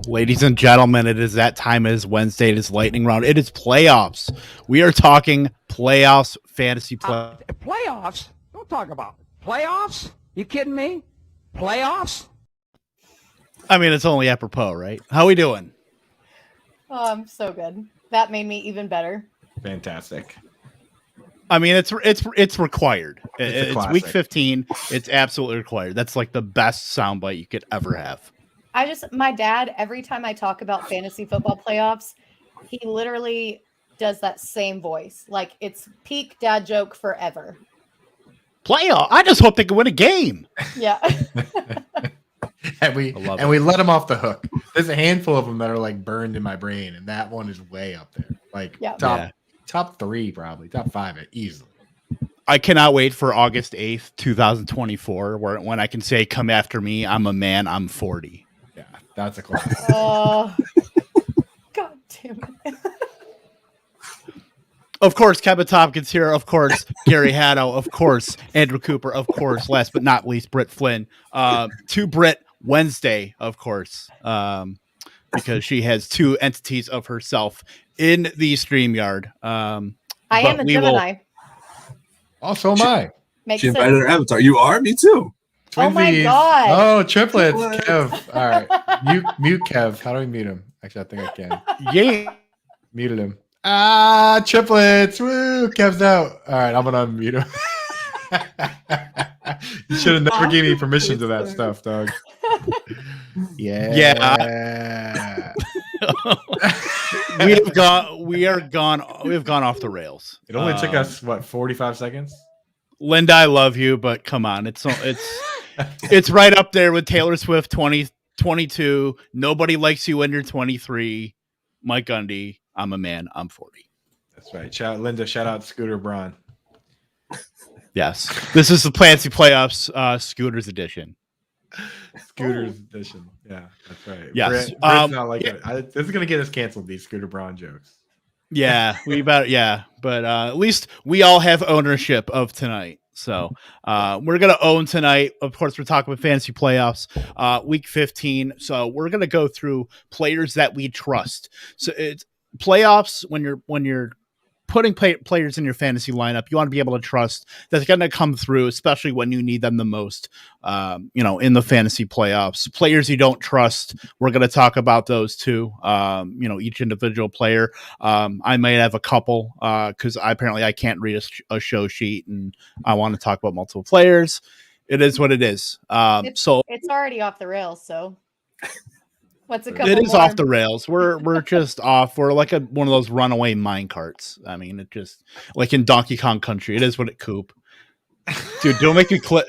Ladies and gentlemen, it is that time. It is Wednesday. It is lightning round. It is playoffs. We are talking playoffs, fantasy playoffs? Don't talk about playoffs. You kidding me? Playoffs? I mean, it's only apropos, right? How we doing? Oh, I'm so good. That made me even better. Fantastic. I mean, it's required. It's week classic. 15. It's absolutely required. That's like the best soundbite you could ever have. My dad, every time I talk about fantasy football playoffs, he literally does that same voice. Like, it's peak dad joke forever. Playoff. I just hope they can win a game. Yeah. and we let them off the hook. There's a handful of them that are like burned in my brain, and that one is way up there. Like top 3, probably top 5 easily. I cannot wait for August 8th, 2024, when I can say, "Come after me. I'm a man. I'm 40." Yeah, that's a classic. Oh, God damn it. Of course, Kevin Tompkins here. Of course, Gary Haddo. Of course, Andrew Cooper. Of course, last but not least, Britt Flynn. To Britt Wednesday, of course, because she has 2 entities of herself in the StreamYard. I am a Gemini. Also, am I. Makes She sense. invited her avatar. You are? Me too. Oh my Twinsies. God. Oh, triplets. Kev. All right. Mute Kev. How do we mute him? Actually, I think I can. Yeah. Muted him. Triplets. Woo. Kev's out. All right. I'm going to unmute him. You should have never gave me permission to that stuff, dog. Yeah. We have gone off the rails. It only took us, 45 seconds? Linda, I love you, but come on. It's right up there with Taylor Swift 2022. Nobody likes you when you're 23. Mike Gundy, I'm a man, I'm 40. That's right. Linda, shout out Scooter Braun. Yes. This is the Plancy Playoffs Scooters edition. Scooters edition. Yeah, that's right. Yes. Britt's not like it. This is going to get us canceled, these Scooter Braun jokes. Yeah, but at least we all have ownership of tonight. So we're gonna own tonight. Of course, we're talking about fantasy playoffs, week 15. So we're gonna go through players that we trust. So it's playoffs when you're putting players in your fantasy lineup. You want to be able to trust that they're going to come through, especially when you need them the most. In the fantasy playoffs, players you don't trust. We're going to talk about those too. Each individual player. I might have a couple because I can't read a show sheet, and I want to talk about multiple players. It is what it is. It's already off the rails. So. What's a couple It is more? off the rails. We're just off. We're like one of those runaway mine carts. I mean, it just like in Donkey Kong Country. It is what it Coop. Dude, don't make me clip.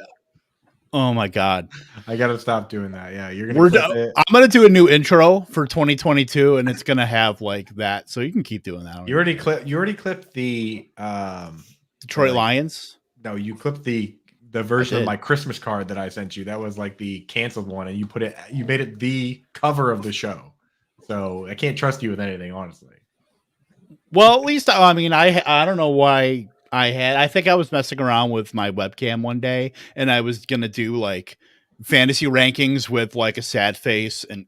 Oh my God! I gotta stop doing that. Yeah, you're gonna. I'm gonna do a new intro for 2022, and it's gonna have like that. So you can keep doing that. You already clipped the Detroit Lions. No, you clipped the version of my Christmas card that I sent you. That was like the canceled one, and you made it the cover of the show. So I can't trust you with anything, honestly. Well, at least I mean I don't know why I think I was messing around with my webcam one day, and I was gonna do like fantasy rankings with like a sad face and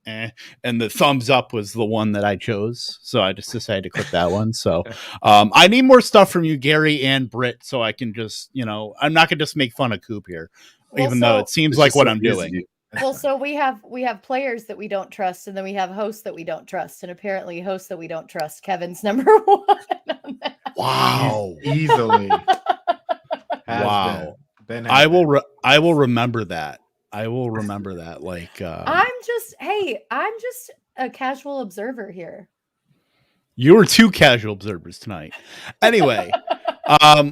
the thumbs up was the one that I chose. So I just decided to click that one. So I need more stuff from you, Gary and Britt, so I can just, I'm not gonna just make fun of Coop here, even though it seems like what I'm doing. Well, so we have players that we don't trust, and then we have hosts that we don't trust, and apparently hosts that we don't trust. Kevin's number 1 on that. Wow. Easily. Wow. I will remember that. I will remember that. Like, I'm just a casual observer here. You were 2 casual observers tonight. Anyway,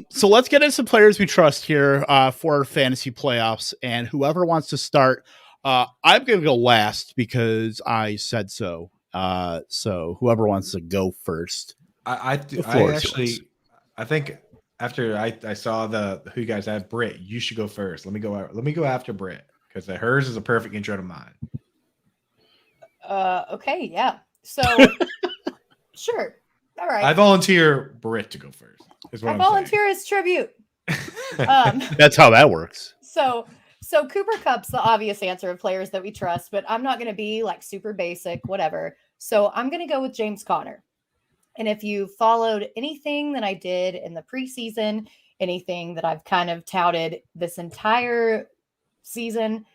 so let's get into some players we trust here for our fantasy playoffs. And whoever wants to start, I'm going to go last because I said so. So whoever wants to go first. I think after I saw who you guys have, Britt, you should go first. Let me go after Britt. Because hers is a perfect intro to mine. Okay, yeah. So, sure. All right. I volunteer Britt to go first. I volunteer as tribute. That's how that works. So, So Cooper Kupp's the obvious answer of players that we trust, but I'm not going to be like super basic, whatever. So I'm going to go with James Conner. And if you followed anything that I did in the preseason, anything that I've kind of touted this entire season,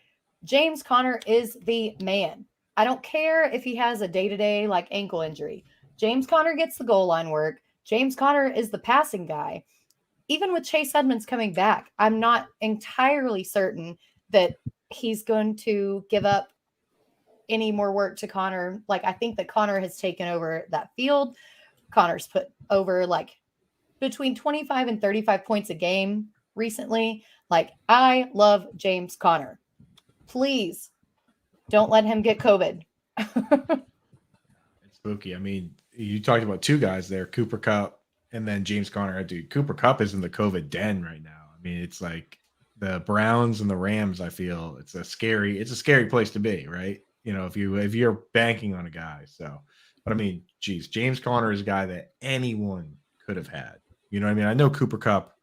James Conner is the man. I don't care if he has a day-to-day like ankle injury. James Conner gets the goal line work. James Conner is the passing guy. Even with Chase Edmonds coming back, I'm not entirely certain that he's going to give up any more work to Conner. Like, I think that Conner has taken over that field. Conner's put over like between 25 and 35 points a game recently. Like, I love James Conner. Please don't let him get COVID. It's spooky. I mean, you talked about two guys there, Cooper Kupp and then James Conner. Dude, Cooper Kupp is in the COVID den right now. I mean, it's like the Browns and the Rams. I feel it's a scary place to be, right? You know, if you're banking on a guy. So, but I mean, geez, James Conner is a guy that anyone could have had. You know what I mean? I know Cooper Kupp,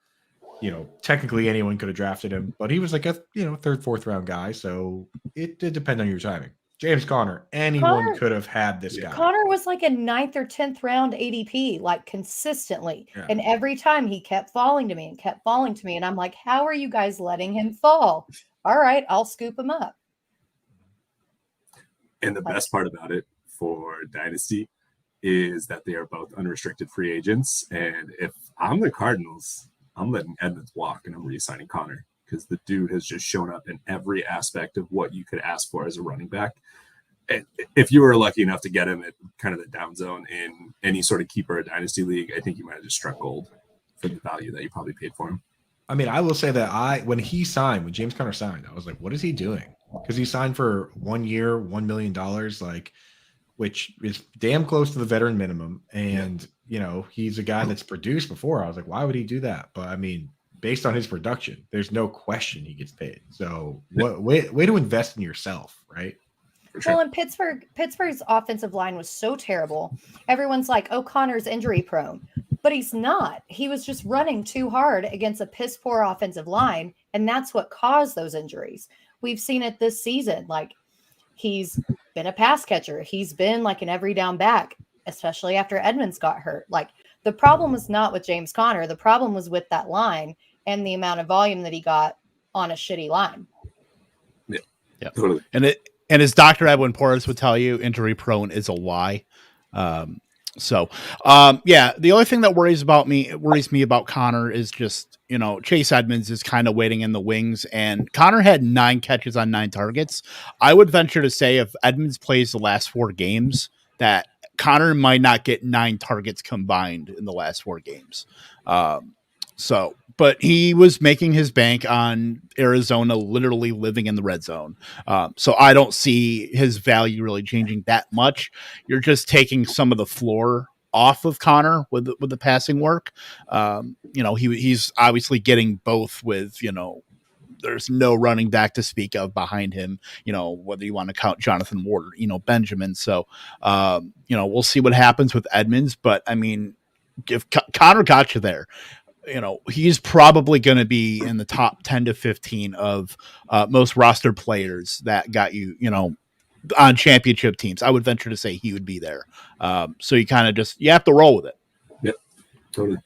you know, technically anyone could have drafted him, but he was like a, you know, third, fourth round guy. So it did depend on your timing. James Conner, anyone could have had this guy. Conner was like a 9th or 10th round ADP, like consistently. Yeah. And every time he kept falling to me and kept falling to me. And I'm like, how are you guys letting him fall? All right, I'll scoop him up. And the best part about it for Dynasty is that they are both unrestricted free agents. And if I'm the Cardinals, I'm letting Edmonds walk and I'm re-signing Conner because the dude has just shown up in every aspect of what you could ask for as a running back. And if you were lucky enough to get him at kind of the down zone in any sort of keeper or dynasty league, I think you might have just struck gold for the value that you probably paid for him. I mean, I will say that when James Conner signed, I was like, what is he doing? Because he signed for 1 year, $1 million, like, which is damn close to the veteran minimum. And, you know, he's a guy that's produced before. I was like, why would he do that? But I mean, based on his production, there's no question he gets paid. So way to invest in yourself, right? Well, and Pittsburgh's offensive line was so terrible. Everyone's like, oh, Connor's injury prone. But he's not. He was just running too hard against a piss poor offensive line. And that's what caused those injuries. We've seen it this season. Like, he's been a pass catcher. He's been like an every down back, especially after Edmonds got hurt. Like, the problem was not with James Conner. The problem was with that line and the amount of volume that he got on a shitty line. Yeah, totally. And as Dr. Edwin Porras would tell you, injury prone is a lie. The only thing that worries me about Conner is just, you know, Chase Edmonds is kind of waiting in the wings, and Conner had 9 catches on 9 targets. I would venture to say if Edmonds plays the last 4 games, that Conner might not get 9 targets combined in the last 4 games. But he was making his bank on Arizona literally living in the red zone. So I don't see his value really changing that much. You're just taking some of the floor off of Conner with the passing work. He's obviously getting both with, you know, there's no running back to speak of behind him, you know, whether you want to count Jonathan Ward or, you know, Benjamin. So, we'll see what happens with Edmonds. But, I mean, if Conner got you there, you know, he's probably going to be in the top 10 to 15 of most roster players that got you, you know, on championship teams. I would venture to say he would be there. So you kind of you have to roll with it. Yep, totally.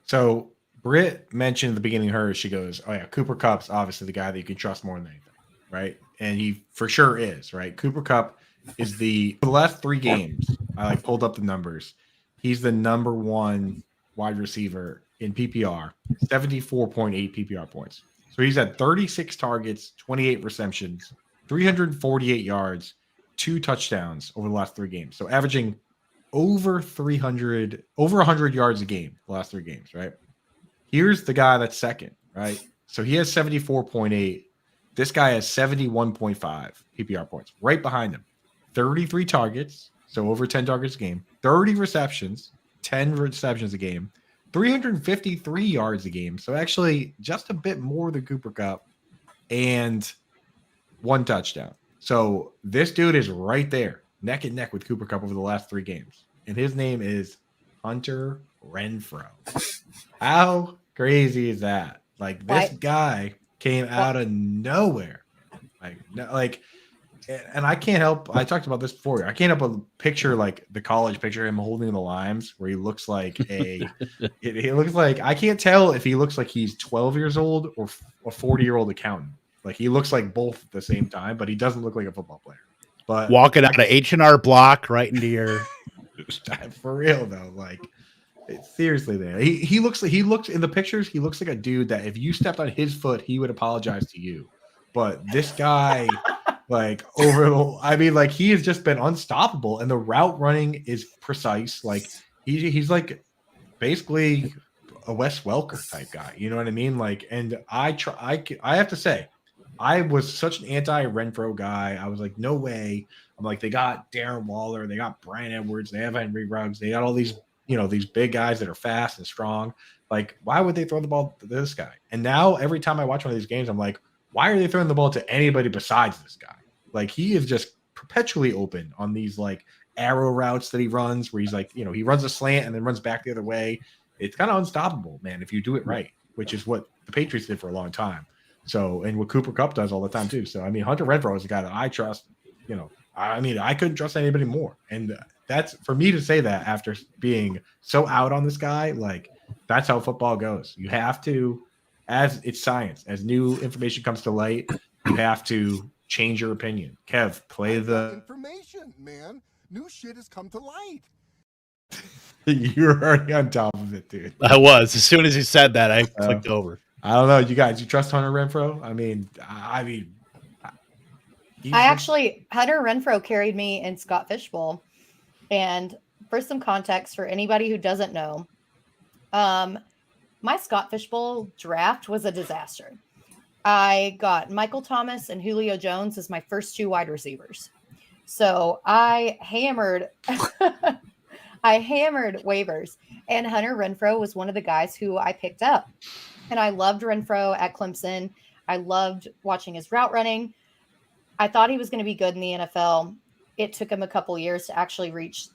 So Britt mentioned at the beginning of hers, she goes, oh yeah, Cooper Kupp's obviously the guy that you can trust more than anything, right? And he for sure is, right? Cooper Kupp is for the last 3 games, I pulled up the numbers. He's the number 1 wide receiver in PPR, 74.8 PPR points. So he's had 36 targets, 28 receptions, 348 yards, 2 touchdowns over the last 3 games. So averaging over 100 yards a game the last 3 games, right? Here's the guy that's second, right? So he has 74.8. This guy has 71.5 PPR points. Right behind him, 33 targets, so over 10 targets a game, 30 receptions, 10 receptions a game, 353 yards a game. So actually just a bit more than Cooper Kupp, and 1 touchdown. So this dude is right there, neck and neck with Cooper Kupp over the last 3 games. And his name is Hunter Renfro. How crazy is that? Like, this guy came out of nowhere. And I can't help. I talked about this before. I can't help but picture like the college picture of him holding the limes, where he looks like he looks like, I can't tell if he looks like he's 12 years old or a 40-year-old accountant. Like he looks like both at the same time, but he doesn't look like a football player. But walking out of H&R Block right into your for real though, like seriously, there he looks in the pictures. He looks like a dude that if you stepped on his foot, he would apologize to you. But this guy. Like he has just been unstoppable, and the route running is precise. Like he's like basically a Wes Welker type guy. You know what I mean? Like, and I have to say, I was such an anti-Renfro guy. I was like, no way. I'm like, they got Darren Waller, they got Brian Edwards, they have Henry Ruggs, they got all these, these big guys that are fast and strong. Like, why would they throw the ball to this guy? And now every time I watch one of these games, I'm like, why are they throwing the ball to anybody besides this guy? Like, he is just perpetually open on these like arrow routes that he runs, where he's like, he runs a slant and then runs back the other way. It's kind of unstoppable, man, if you do it right, which is what the Patriots did for a long time. So, and what Cooper Kupp does all the time too. So, I mean, Hunter Renfro is a guy that I trust. I couldn't trust anybody more. And that's for me to say that after being so out on this guy. Like, that's how football goes. You have to, as it's science, as new information comes to light, you have to change your opinion. Kev, play the information, man. New shit has come to light. You're already on top of it, dude. I was. As soon as he said that, I clicked over. I don't know. You guys, you trust Hunter Renfro? Hunter Renfro carried me in Scott Fishbowl. And for some context, for anybody who doesn't know, my Scott Fishbowl draft was a disaster. I got Michael Thomas and Julio Jones as my first two wide receivers. So I hammered waivers, and Hunter Renfro was one of the guys who I picked up. And I loved Renfro at Clemson. I loved watching his route running. I thought he was going to be good in the NFL. It took him a couple years to actually reach,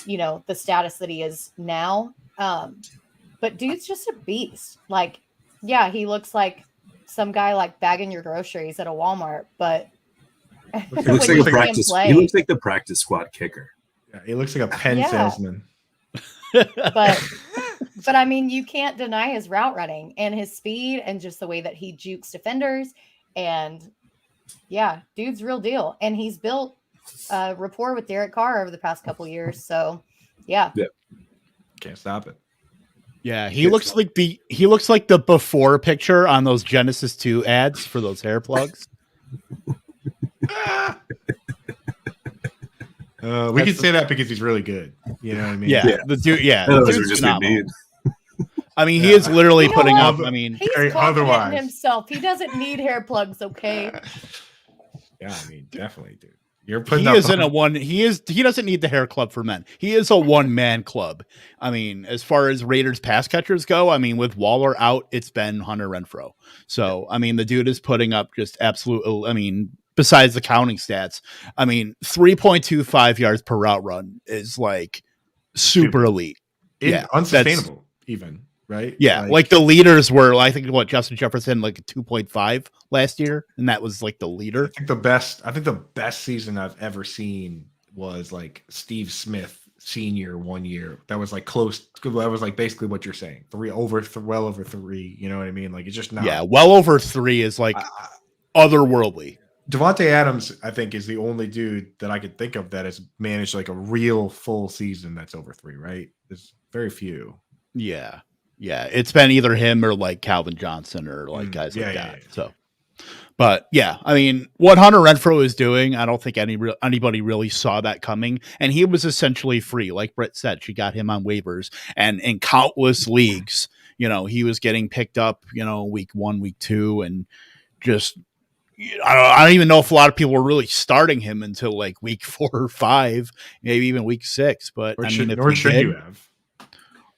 the status that he is now. But dude's just a beast. Like, yeah, he looks like some guy like bagging your groceries at a Walmart, but he looks like a practice. He looks like the practice squad kicker. Yeah, he looks like a pen salesman. But I mean, you can't deny his route running and his speed and just the way that he jukes defenders. And yeah, dude's real deal. And he's built a rapport with Derek Carr over the past couple of years. So yeah. Can't stop it. Yeah, he looks like the before picture on those Genesis 2 ads for those hair plugs. We can say that because he's really good. You know what I mean? Yeah. The dude. Yeah, the dude's just phenomenal. I mean, he is literally putting up. I mean, he's confident in himself. He doesn't need hair plugs. Okay. Yeah, I mean, definitely, dude. He doesn't need the hair club for men. He is a one-man club. I mean, as far as Raiders pass catchers go, I mean, with Waller out, it's been Hunter Renfro. So, I mean, the dude is putting up just absolute, I mean, besides the counting stats, I mean, 3.25 yards per route run is like super elite. Unsustainable even. Right? Yeah, like the leaders were, I think, Justin Jefferson, like 2.5 last year, and that was like the leader. I think the best season I've ever seen was like Steve Smith senior 1 year. That was like close. That was like basically what you're saying. Well over 3. You know what I mean? Like, it's just not. Yeah, well over 3 is like otherworldly. Devontae Adams, I think, is the only dude that I could think of that has managed like a real full season that's over 3. Right? There's very few. Yeah. Yeah, it's been either him or like Calvin Johnson or like guys like that. Yeah. So, but yeah, I mean, what Hunter Renfro is doing, I don't think anybody really saw that coming. And he was essentially free. Like Britt said, she got him on waivers, and in countless leagues, he was getting picked up, week 1, week 2, and just, I don't even know if a lot of people were really starting him until like week 4 or 5, maybe even week 6. But should you have?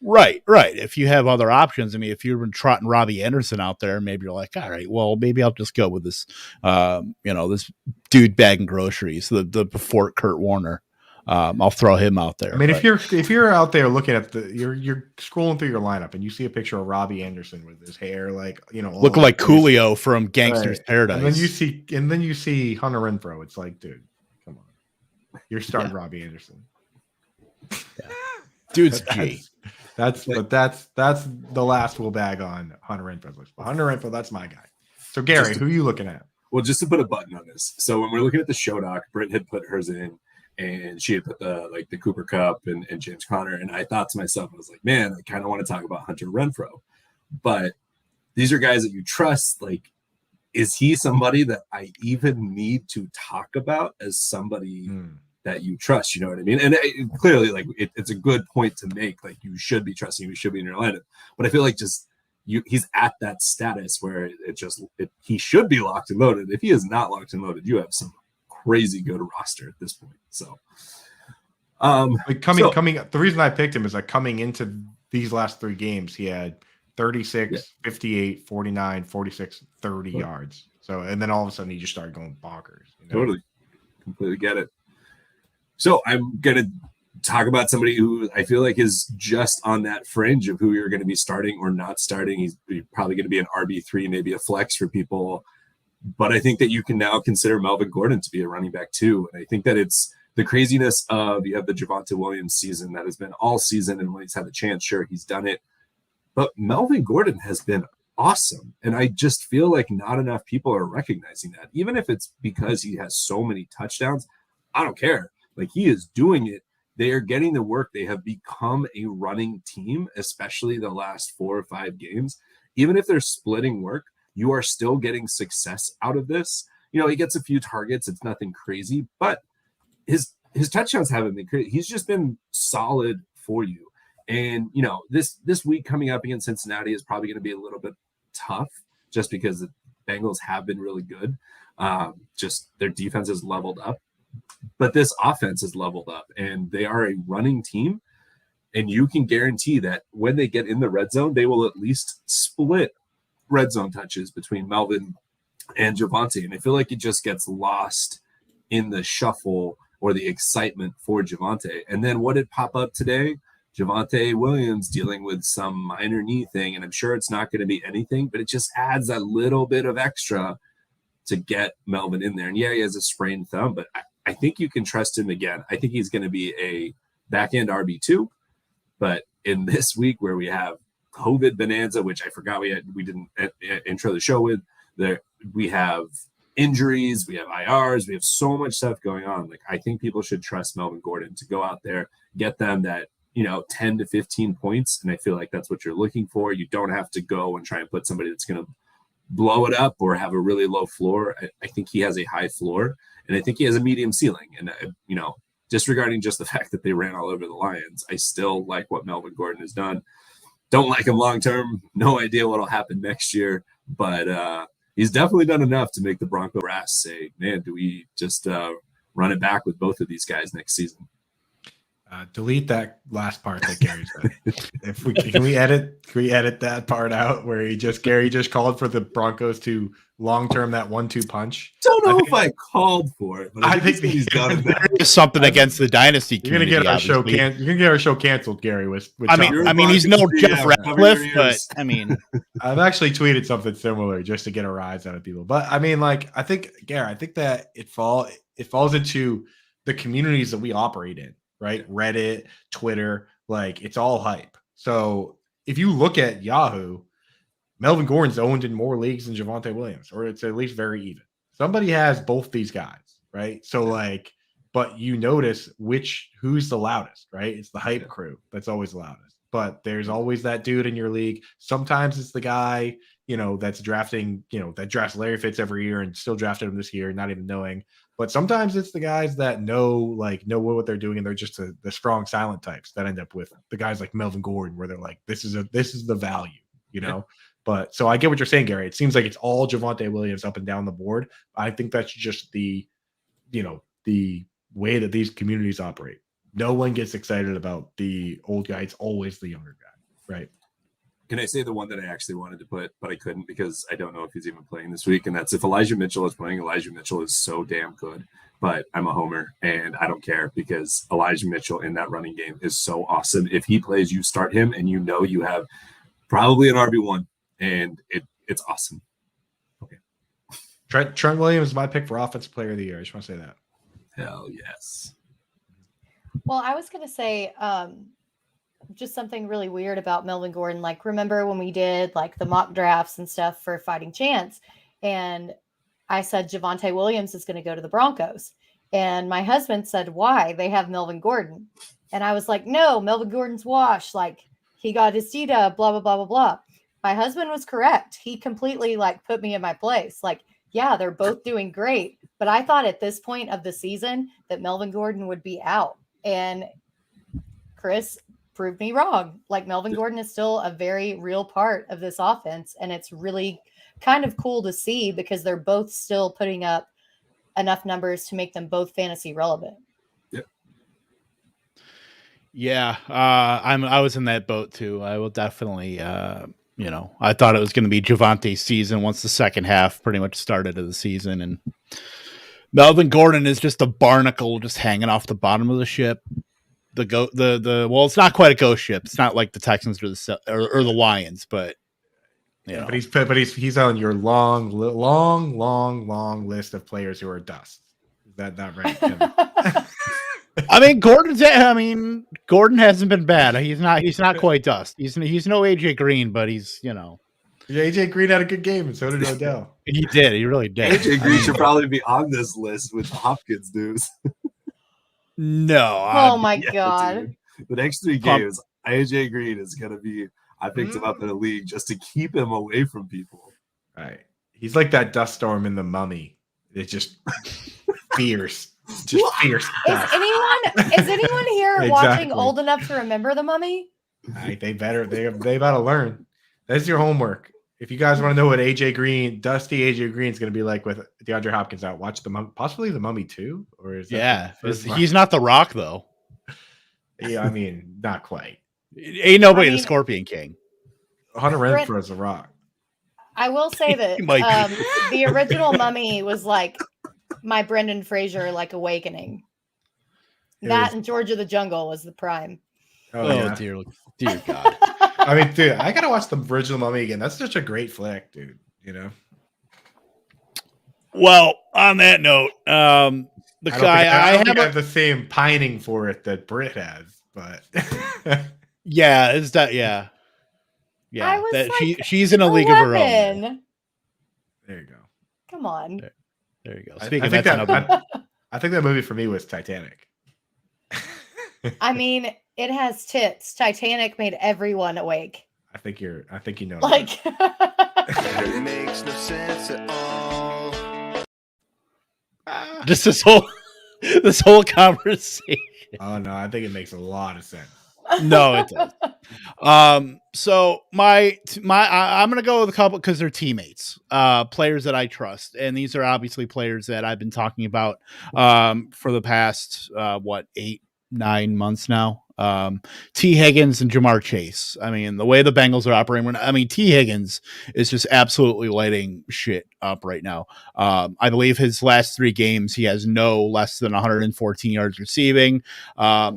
Right. If you have other options, I mean, if you've been trotting Robbie Anderson out there, maybe you're like, all right, well, maybe I'll just go with this, this dude bagging groceries, the before Kurt Warner. I'll throw him out there. I mean, if you're out there looking at you're scrolling through your lineup and you see a picture of Robbie Anderson with his hair looking like Coolio from Gangster's Paradise, and then you see Hunter Renfro, it's like, dude, come on, you're starting Robbie Anderson. Yeah. Dude's G. That's the last we'll bag on Hunter Renfro. Hunter Renfro, that's my guy. So Gary, who are you looking at? Well, just to put a button on this. So when we're looking at the show doc, Britt had put hers in, and she had put the Cooper Kupp and James Conner. And I thought to myself, I was like, man, I kind of want to talk about Hunter Renfro. But these are guys that you trust. Like, is he somebody that I even need to talk about as somebody that you trust? You know what I mean? And clearly, like, it's a good point to make. Like, you should be trusting. You should be in your lineup. But I feel like he's at that status where he should be locked and loaded. If he is not locked and loaded, you have some crazy good roster at this point. So, the reason I picked him is like coming into these last 3 games, he had 36, 58, 49, 46, 30 yards. So, and then all of a sudden he just started going bonkers. You know? Totally. Completely get it. So I'm going to talk about somebody who I feel like is just on that fringe of who you're going to be starting or not starting. He's probably going to be an RB3, maybe a flex for people. But I think that you can now consider Melvin Gordon to be a running back too. And I think that it's the craziness of, you have the Javonte Williams season that has been all season. And when he's had the chance, sure, he's done it. But Melvin Gordon has been awesome. And I just feel like not enough people are recognizing that. Even if it's because he has so many touchdowns, I don't care. Like, he is doing it. They are getting the work. They have become a running team, especially the last 4 or 5 games. Even if they're splitting work, you are still getting success out of this. You know, he gets a few targets. It's nothing crazy, but his touchdowns haven't been crazy. He's just been solid for you. And, you know, this week coming up against Cincinnati is probably going to be a little bit tough just because the Bengals have been really good. Just their defense has leveled up. But this offense is leveled up, and they are a running team. And you can guarantee that when they get in the red zone, they will at least split red zone touches between Melvin and Javonte. And I feel like it just gets lost in the shuffle or the excitement for Javonte. And then what did pop up today? Javonte Williams dealing with some minor knee thing. And I'm sure it's not going to be anything, but it just adds a little bit of extra to get Melvin in there. And yeah, he has a sprained thumb, but I think you can trust him again. I think he's going to be a back-end RB2. But in this week where we have COVID bonanza, which I forgot we didn't intro the show with, there we have injuries, we have IRs, we have so much stuff going on. Like, I think people should trust Melvin Gordon to go out there, get them that, 10 to 15 points. And I feel like that's what you're looking for. You don't have to go and try and put somebody that's going to blow it up or have a really low floor. I think he has a high floor, and I think he has a medium ceiling. And, disregarding just the fact that they ran all over the Lions, I still like what Melvin Gordon has done. Don't like him long-term. No idea what will happen next year, but he's definitely done enough to make the Bronco brass say, man, do we just run it back with both of these guys next season? Delete that last part that Gary said. Can we edit that part out where Gary just called for the Broncos to long-term that 1-2 punch? Don't know if I called for it, but I think he's done it. There is something against the dynasty community. You're gonna get our show canceled, Gary. With I mean, he's no Jeff Ratcliffe, but I mean, I've actually tweeted something similar just to get a rise out of people. But I mean, like, I think that it falls into the communities that we operate in. Right? Reddit, Twitter, like, it's all hype. So if you look at Yahoo, Melvin Gordon's owned in more leagues than Javonte Williams, or it's at least very even. Somebody has both these guys, right? So but you notice who's the loudest, right? It's the hype crew that's always the loudest. But there's always that dude in your league. Sometimes it's the guy, that's drafting, that drafts Larry Fitz every year and still drafted him this year, not even knowing. But sometimes it's the guys that know what they're doing, and they're just the strong silent types that end up with the guys like Melvin Gordon, where they're like, this is the value, But so I get what you're saying, Gary. It seems like it's all Javonte Williams up and down the board. I think that's just the way that these communities operate. No one gets excited about the old guy. It's always the younger guy, right? Can I say the one that I actually wanted to put, but I couldn't because I don't know if he's even playing this week? And that's if Elijah Mitchell is playing. Elijah Mitchell is so damn good, but I'm a homer and I don't care because Elijah Mitchell in that running game is so awesome. If he plays, you start him and you have probably an RB1 and it's awesome. Okay. Trent Williams is my pick for Offensive Player of the Year. I just want to say that. Hell yes. Well, I was going to say just something really weird about Melvin Gordon. Like, remember when we did like the mock drafts and stuff for Fighting Chance, and I said Javonte Williams is going to go to the Broncos, and my husband said, "Why? They have Melvin Gordon," and I was like, "No, Melvin Gordon's washed. Like, he got his D-Dub, blah blah blah blah blah." My husband was correct. He completely like put me in my place. Like, yeah, they're both doing great, but I thought at this point of the season that Melvin Gordon would be out, and Chris proved me wrong. Like, Melvin Gordon is still a very real part of this offense, and it's really kind of cool to see because they're both still putting up enough numbers to make them both fantasy relevant. Yeah, I was in that boat too. I will definitely, I thought it was going to be Javonte's season once the second half pretty much started of the season, and Melvin Gordon is just a barnacle just hanging off the bottom of the ship. Well, it's not quite a ghost ship. It's not like the Texans or the Lions, but but he's on your long list of players who are dust. Is that not right, Kevin? Gordon hasn't been bad. He's not quite dust. He's no AJ Green, but he's AJ Green had a good game, and so did Odell. He did. He really did. AJ Green should probably be on this list with the Hopkins dudes. No. Oh my God. Dude. The next 3 games, AJ Green is going to be, I picked him up in a league just to keep him away from people. Right. He's like that dust storm in The Mummy. It's just fierce. Just fierce dust. Is anyone here watching old enough to remember The Mummy? They better learn. That's your homework. If you guys want to know what dusty AJ Green is going to be like with DeAndre Hopkins out, watch possibly The Mummy 2, or is that he's not The Rock though. Yeah, not quite. Ain't nobody the Scorpion King. Hunter Renfro is The Rock. I will say that the original Mummy was like my Brendan Fraser like awakening. And George of the Jungle was the prime. Oh yeah. dear God. Dude, I gotta watch the original Mummy again. That's such a great flick, dude. Well, on that note, I have the same pining for it that Britt has, but yeah, it's that. Yeah. She's in a league of her own. There you go. Come on. There you go. I think that movie for me was Titanic. It has tits. Titanic made everyone awake. I think you know. Like, It makes no sense at all. Just this whole conversation. Oh no, I think it makes a lot of sense. No, it does. So I'm gonna go with a couple because they're teammates, players that I trust, and these are obviously players that I've been talking about for the past 8-9 months now. T. Higgins and Jamar Chase. The way the Bengals are operating, T. Higgins is just absolutely lighting shit up right now. I believe his last 3 games, he has no less than 114 yards receiving.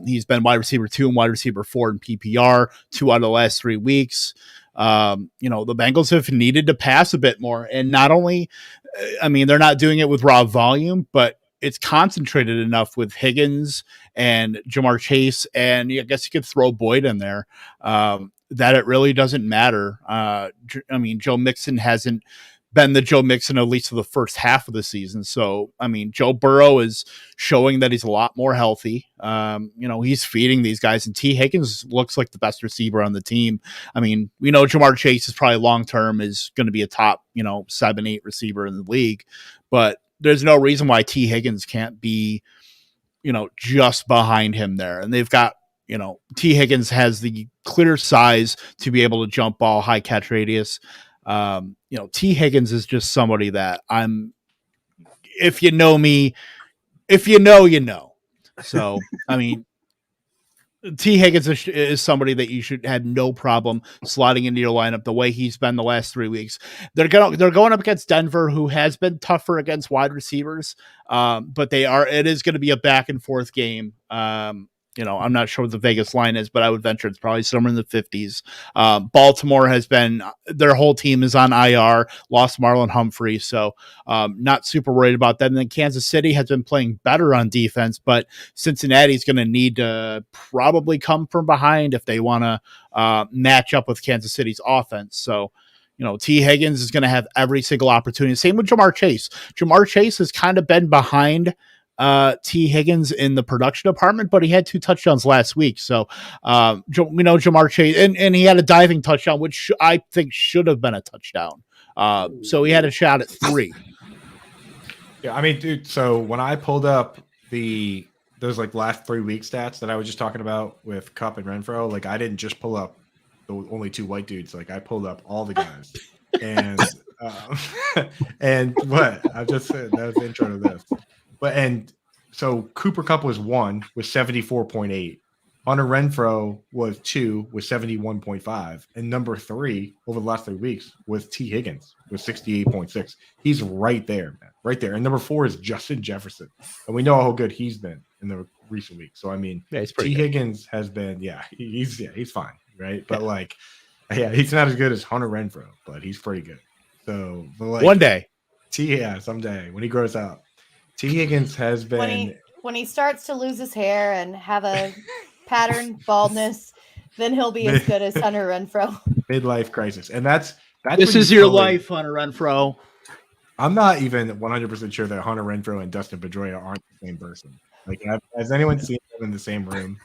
He's been wide receiver 2 and wide receiver 4 in PPR 2 out of the last 3 weeks. The Bengals have needed to pass a bit more, and not only, they're not doing it with raw volume, but it's concentrated enough with Higgins and Jamar Chase, and I guess you could throw Boyd in there, that it really doesn't matter. Joe Mixon hasn't been the Joe Mixon, at least for the first half of the season. So, Joe Burrow is showing that he's a lot more healthy. He's feeding these guys, and T. Higgins looks like the best receiver on the team. We know Jamar Chase is probably long-term is going to be a top, 7-8 receiver in the league, but there's no reason why T. Higgins can't be, just behind him there. And they've got, T. Higgins has the clear size to be able to jump ball, high catch radius. T. Higgins is just somebody that if you know me, if you know, you know. So, T. Higgins is somebody that you should have no problem slotting into your lineup the way he's been the last 3 weeks. They're going up against Denver, who has been tougher against wide receivers, but it is going to be a back and forth game. I'm not sure what the Vegas line is, but I would venture it's probably somewhere in the 50s. Baltimore their whole team is on IR, lost Marlon Humphrey, so not super worried about that. And then Kansas City has been playing better on defense, but Cincinnati's going to need to probably come from behind if they want to match up with Kansas City's offense. So, T. Higgins is going to have every single opportunity. Same with Jamar Chase. Jamar Chase has kind of been behind T. Higgins in the production department, but he had 2 touchdowns last week. So we know Jamar Chase, and he had a diving touchdown, which I think should have been a touchdown. So he had a shot at 3. Yeah, I mean, dude, so when I pulled up those like last 3 week stats that I was just talking about with Cup and Renfro, like I didn't just pull up the only 2 white dudes, like I pulled up all the guys. And and what I just said, that was the intro to this. And so Cooper Kupp was 1 with 74.8. Hunter Renfro was 2 with 71.5. And number 3 over the last 3 weeks was T. Higgins with 68.6. He's right there, man. Right there. And number 4 is Justin Jefferson. And we know how good he's been in the recent weeks. So I mean, T. Good. Higgins has been, he's fine, right? But he's not as good as Hunter Renfro, but he's pretty good. So one day. Someday when he grows up. T. Higgins has been when he starts to lose his hair and have a pattern baldness, then he'll be as good as Hunter Renfro. Midlife crisis, and that's this is your life, Hunter Renfro. I'm not even 100% sure that Hunter Renfro and Dustin Pedroia aren't the same person. Like, has anyone seen them in the same room?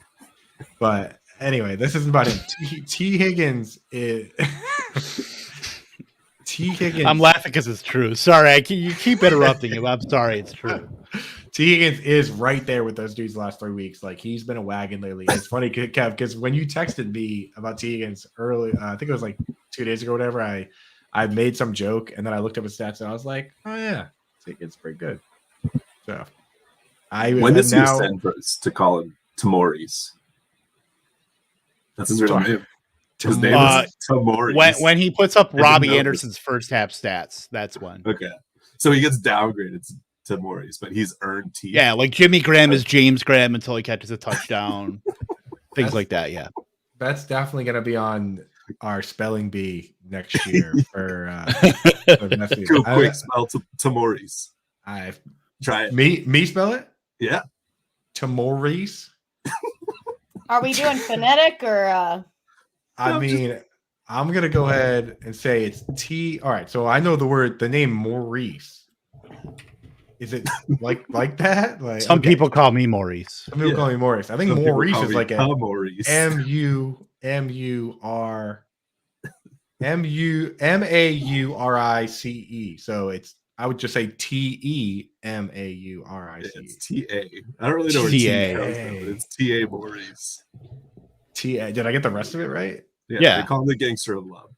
But anyway, this isn't about him. T. Higgins is. T. Higgins. I'm laughing because it's true. Sorry, you keep interrupting him. I'm sorry, it's true. T. Higgins is right there with those dudes the last 3 weeks. Like, he's been a wagon lately. It's funny, Kev, because when you texted me about T. Higgins early, I think it was like 2 days ago, or whatever. I made some joke, and then I looked up his stats, and I was like, oh yeah, T. Higgins pretty good. So when does he send to call him Maurice? That's his real name. His name is Maurice. When he puts up Robbie Anderson's first half stats, that's when. Okay. So he gets downgraded to Maurice, but he's earned T. Yeah, like Jimmy Graham is James Graham until he catches a touchdown. Things like that, yeah. That's definitely going to be on our spelling bee next year. For quick spell to Maurice. Try it. Me spell it? Yeah. To Maurice. Are we doing phonetic or I mean, I'm going to go ahead and say it's T. All right. So I know the name Maurice. Is it like that? Like some people call me Maurice. Some people call me Maurice. I think some Maurice is like a Maurice. Maurice. So I would just say Temaurice. It's TA. I don't really know where TA comes from, but it's TA Maurice. TA. Did I get the rest of it right? Yeah. They call him the gangster of love.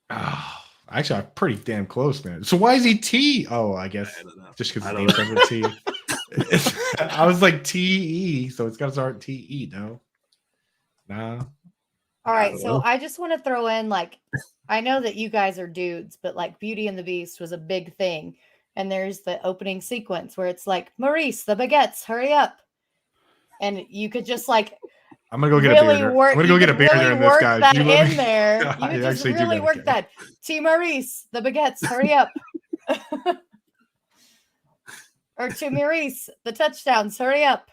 Oh, actually, I'm pretty damn close, man. So why is he T? Oh, I guess just because his name starts with T. I was like TE, so it's got to start TE. No. All right, so I just want to throw in, like, I know that you guys are dudes, but like Beauty and the Beast was a big thing. And there's the opening sequence where it's like, Maurice, the baguettes, hurry up. And you could just like, I'm going to go get a beer. I'm going to go get a beer there in this guy. That in there. You could just really work that. T. Maurice, the baguettes, hurry up. Or to Maurice, the touchdowns, hurry up.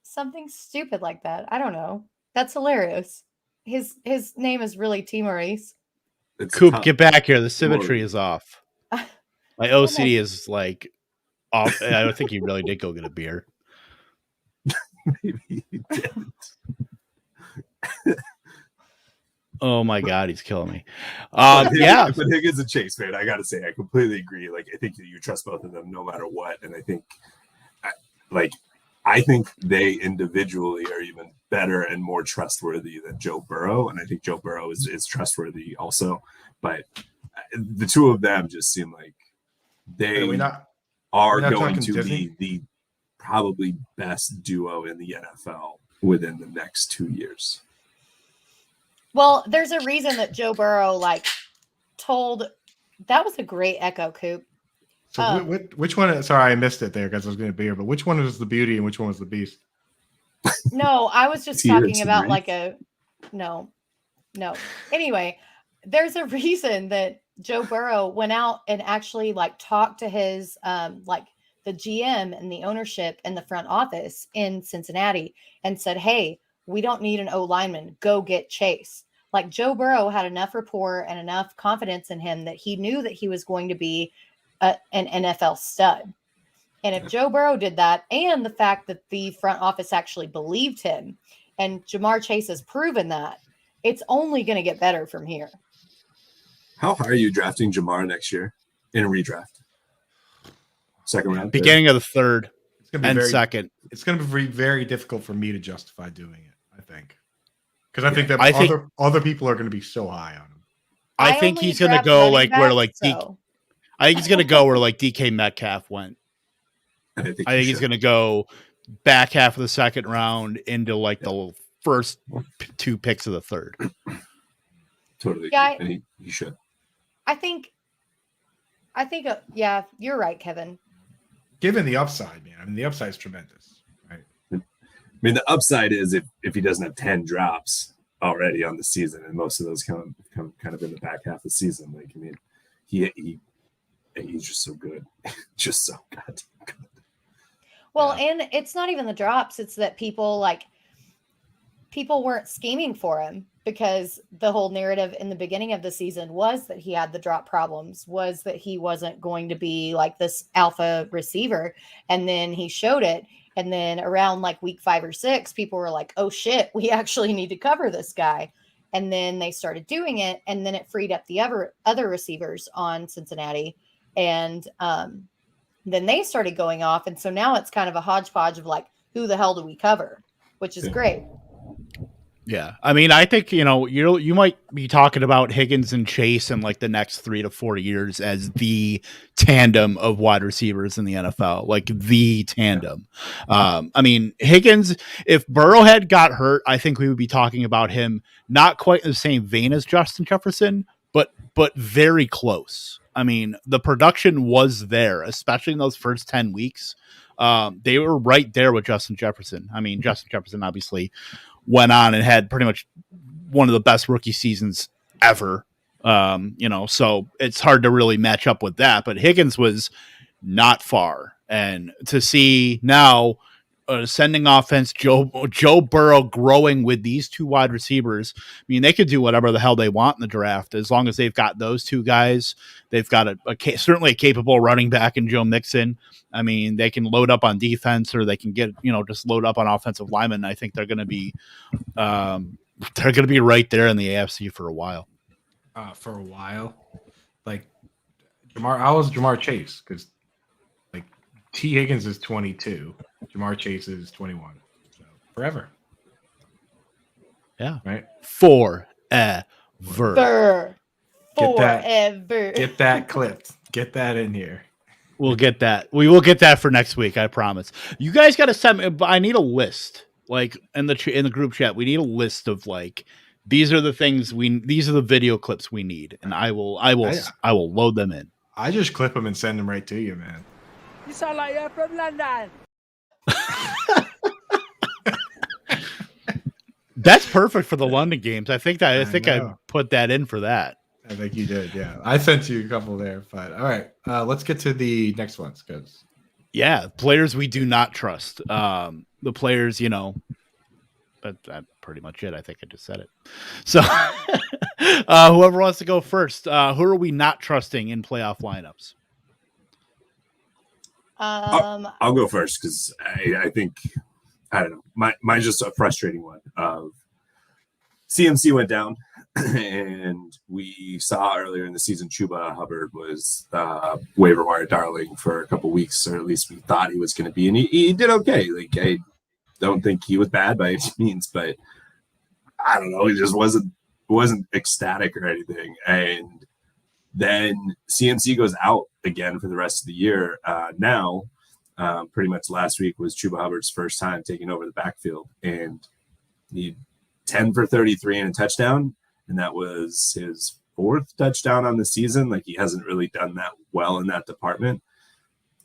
Something stupid like that. I don't know. That's hilarious. His name is really T. Maurice. Coop, get back here. The symmetry is off. My OCD is like off. I don't think he really did go get a beer. Maybe he didn't. Oh my God, he's killing me. But Higgins and Chase, man, I gotta say, I completely agree. Like, I think that you trust both of them no matter what, and I think they individually are even better and more trustworthy than Joe Burrow, and I think Joe Burrow is trustworthy also. But the two of them just seem like they are going to be the probably best duo in the NFL within the next 2 years. Well, there's a reason that Joe Burrow told. That was a great echo, Coop. So which one? Sorry, I missed it there because I was going to be here. But which one was the beauty and which one was the beast? No, I was just talking about no. Anyway, there's a reason that Joe Burrow went out and actually talked to his the GM and the ownership and the front office in Cincinnati and said, "Hey, we don't need an O lineman. Go get Chase." Joe Burrow had enough rapport and enough confidence in him that he knew that he was going to be an NFL stud. And if Joe Burrow did that, and the fact that the front office actually believed him, and Jamar Chase has proven that, it's only going to get better from here. How high are you drafting Jamar next year in a redraft? Second round? Beginning of the third and very, second. It's going to be very, very difficult for me to justify doing it, I think. Because I think that other people are going to be so high on him. I think he's going to go I think he's going to go where DK Metcalf went. I think he's going to go back half of the second round into the first 2 picks of the third. Totally. Yeah, and he should. I think, yeah, you're right, Kevin. Given the upside, man. I mean, the upside is tremendous, right? I mean, the upside is if he doesn't have 10 drops already on the season, and most of those come kind of in the back half of the season. He's just so good, just so goddamn good. Well, and it's not even the drops; it's that people weren't scheming for him, because the whole narrative in the beginning of the season was that he had the drop problems, was that he wasn't going to be this alpha receiver. And then he showed it. And then around week 5 or 6, people were like, oh shit, we actually need to cover this guy. And then they started doing it. And then it freed up the other receivers on Cincinnati. And then they started going off. And so now it's kind of a hodgepodge of who the hell do we cover, which is great. Yeah. I mean, I think, you might be talking about Higgins and Chase in the next 3 to 4 years as the tandem of wide receivers in the NFL, the tandem. I mean, Higgins, if Burrow had got hurt, I think we would be talking about him not quite in the same vein as Justin Jefferson, but very close. I mean, the production was there, especially in those first 10 weeks. They were right there with Justin Jefferson. I mean, Justin Jefferson obviously went on and had pretty much one of the best rookie seasons ever. So it's hard to really match up with that, but Higgins was not far. And to see now ascending offense, Joe Burrow growing with these 2 wide receivers. I mean, they could do whatever the hell they want in the draft as long as they've got those 2 guys. They've got certainly a capable running back in Joe Mixon. I mean, they can load up on defense, or they can get just load up on offensive linemen. I think they're going to be right there in the AFC for a while. I was Jamar Chase, because T. Higgins is 22, Jamar Chase is 21, so forever. Yeah, right. Forever. Get that clipped. Get that in here. We'll get that. We will get that for next week. I promise. You guys got to send me. I need a list, in the group chat. We need a list of these are the things these are the video clips we need, and I will load them in. I just clip them and send them right to you, man. You sound like you're from London. That's perfect for the London games. I think I put that in for that. I think you did, yeah. I sent you a couple there, but all right. Let's get to the next ones, because players we do not trust. The players, but that's pretty much it. I think I just said it. So whoever wants to go first, who are we not trusting in playoff lineups? I'll go first, because I think, I don't know. Mine's just a frustrating one. CMC went down, and we saw earlier in the season Chuba Hubbard was waiver wire darling for a couple weeks, or at least we thought he was going to be, and he did okay. I don't think he was bad by any means, but I don't know. He just wasn't ecstatic or anything. And then CMC goes out again for the rest of the year. Now, pretty much last week was Chuba Hubbard's first time taking over the backfield, and He 10 for 33 and a touchdown, and that was his 4th touchdown on the season. Like, he hasn't really done that well in that department.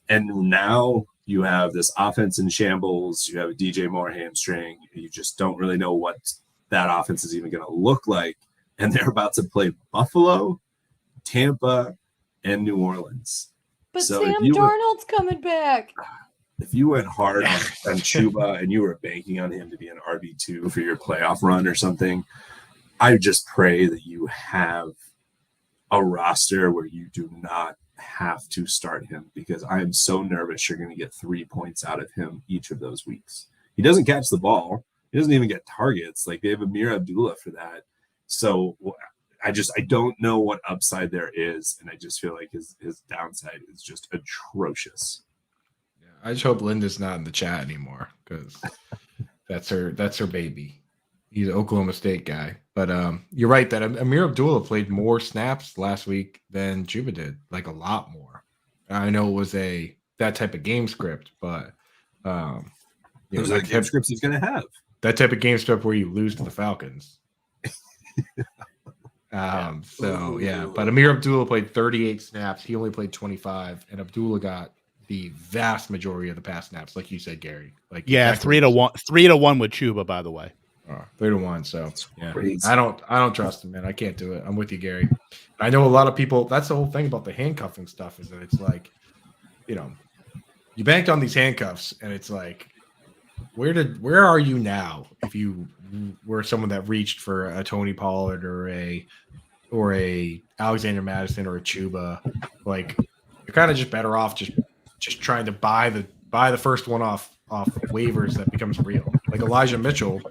And now you have this offense in shambles. You have a DJ Moore hamstring. You just don't really know what that offense is even going to look like. And they're about to play Buffalo, Tampa, and New Orleans. But So Sam Darnold's coming back. If you went hard on Chuba and you were banking on him to be an RB2 for your playoff run or something, I just pray that you have a roster where you do not have to start him, because I am so nervous you're going to get 3 points out of him each of those weeks. He doesn't catch the ball. He doesn't even get targets. Like, they have Amir Abdullah for that. So I don't know what upside there is, and I just feel like his downside is just atrocious. I just hope Linda's not in the chat anymore, because that's her baby. He's an Oklahoma State guy. But you're right that Amir Abdullah played more snaps last week than Chuba did, like a lot more. I know it was that type of game script, but those are the game scripts he's going to have. That type of game script where you lose to the Falcons. But Amir Abdullah played 38 snaps. He only played 25, and Abdullah got the vast majority of the pass snaps, like you said, Gary. Like, 3-1, 3-1 with Chuba, by the way. 3-1. So yeah, I don't trust him, man. I can't do it. I'm with you, Gary. I know a lot of people. That's the whole thing about the handcuffing stuff, is that it's like, you banked on these handcuffs, and it's like, where are you now? If you were someone that reached for a Tony Pollard or a Alexander Madison or a Chuba, like, you're kind of just better off just trying to buy the first one off waivers that becomes real. Like Elijah Mitchell,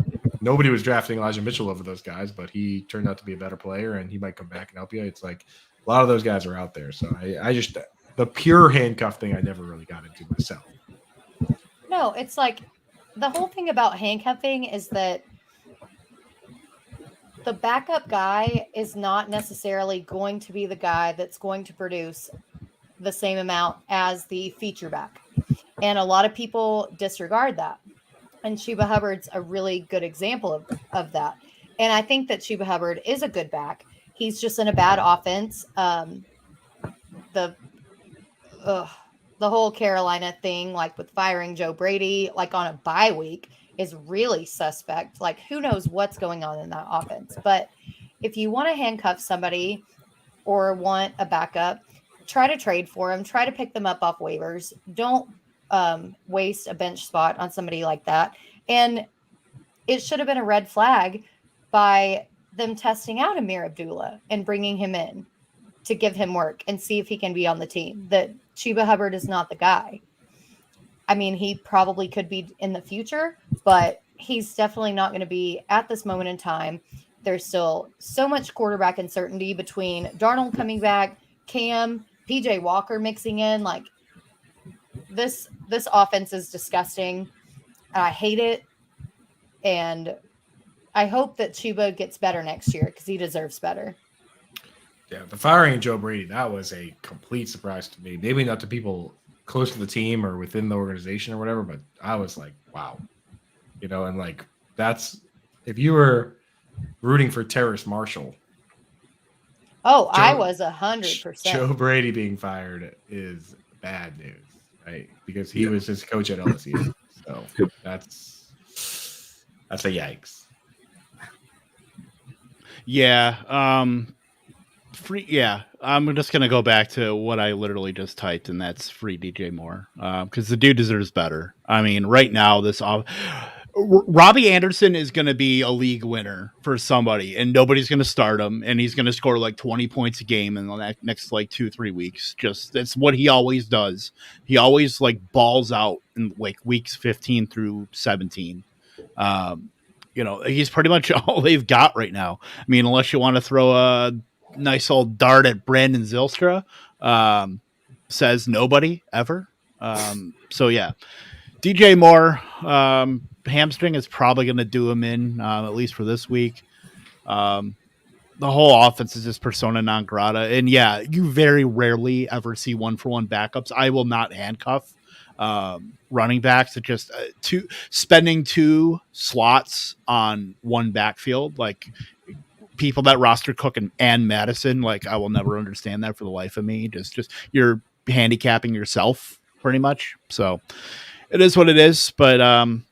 nobody was drafting Elijah Mitchell over those guys, but he turned out to be a better player, and he might come back and help you. It's like a lot of those guys are out there. So I just, the pure handcuff thing, I never really got into myself. No, it's like, the whole thing about handcuffing is that the backup guy is not necessarily going to be the guy that's going to produce the same amount as the feature back. And a lot of people disregard that. And Chuba Hubbard's a really good example of that. And I think that Chuba Hubbard is a good back. He's just in a bad offense. The whole Carolina thing, like with firing Joe Brady, like on a bye week, is really suspect. Like, who knows what's going on in that offense? But if you want to handcuff somebody or want a backup, try to trade for them. Try to pick them up off waivers. Don't waste a bench spot on somebody like that. And it should have been a red flag by them testing out Amir Abdullah and bringing him in to give him work and see if he can be on the team. That Chuba Hubbard is not the guy. I mean, he probably could be in the future, but he's definitely not going to be at this moment in time. There's still so much quarterback uncertainty between Darnold coming back, Cam, PJ Walker mixing in. Like, this offense is disgusting. I hate it. And I hope that Chuba gets better next year, because he deserves better. Yeah, the firing of Joe Brady, that was a complete surprise to me. Maybe not to people close to the team or within the organization or whatever, but I was like, wow. And like, that's, if you were rooting for Terrace Marshall. Oh, I was 100%. Joe Brady being fired is bad news, right? Because he was his coach at LSU. So that's a yikes. Yeah. I'm just gonna go back to what I literally just typed, and that's free DJ Moore, because the dude deserves better. I mean, right now, Robbie Anderson is going to be a league winner for somebody, and nobody's going to start him, and he's going to score like 20 points a game in the next like 2-3 weeks. Just, that's what he always does. He always like balls out in like weeks 15 through 17. He's pretty much all they've got right now. I mean, unless you want to throw a nice old dart at Brandon Zylstra, says nobody ever. So yeah, DJ Moore, hamstring is probably going to do him in, at least for this week. The whole offense is just persona non grata. And yeah, you very rarely ever see 1-for-1 backups. I will not handcuff running backs. It just spending 2 slots on one backfield, like people that roster Cook and Madison. Like, I will never understand that for the life of me. Just you're handicapping yourself pretty much. So it is what it is. But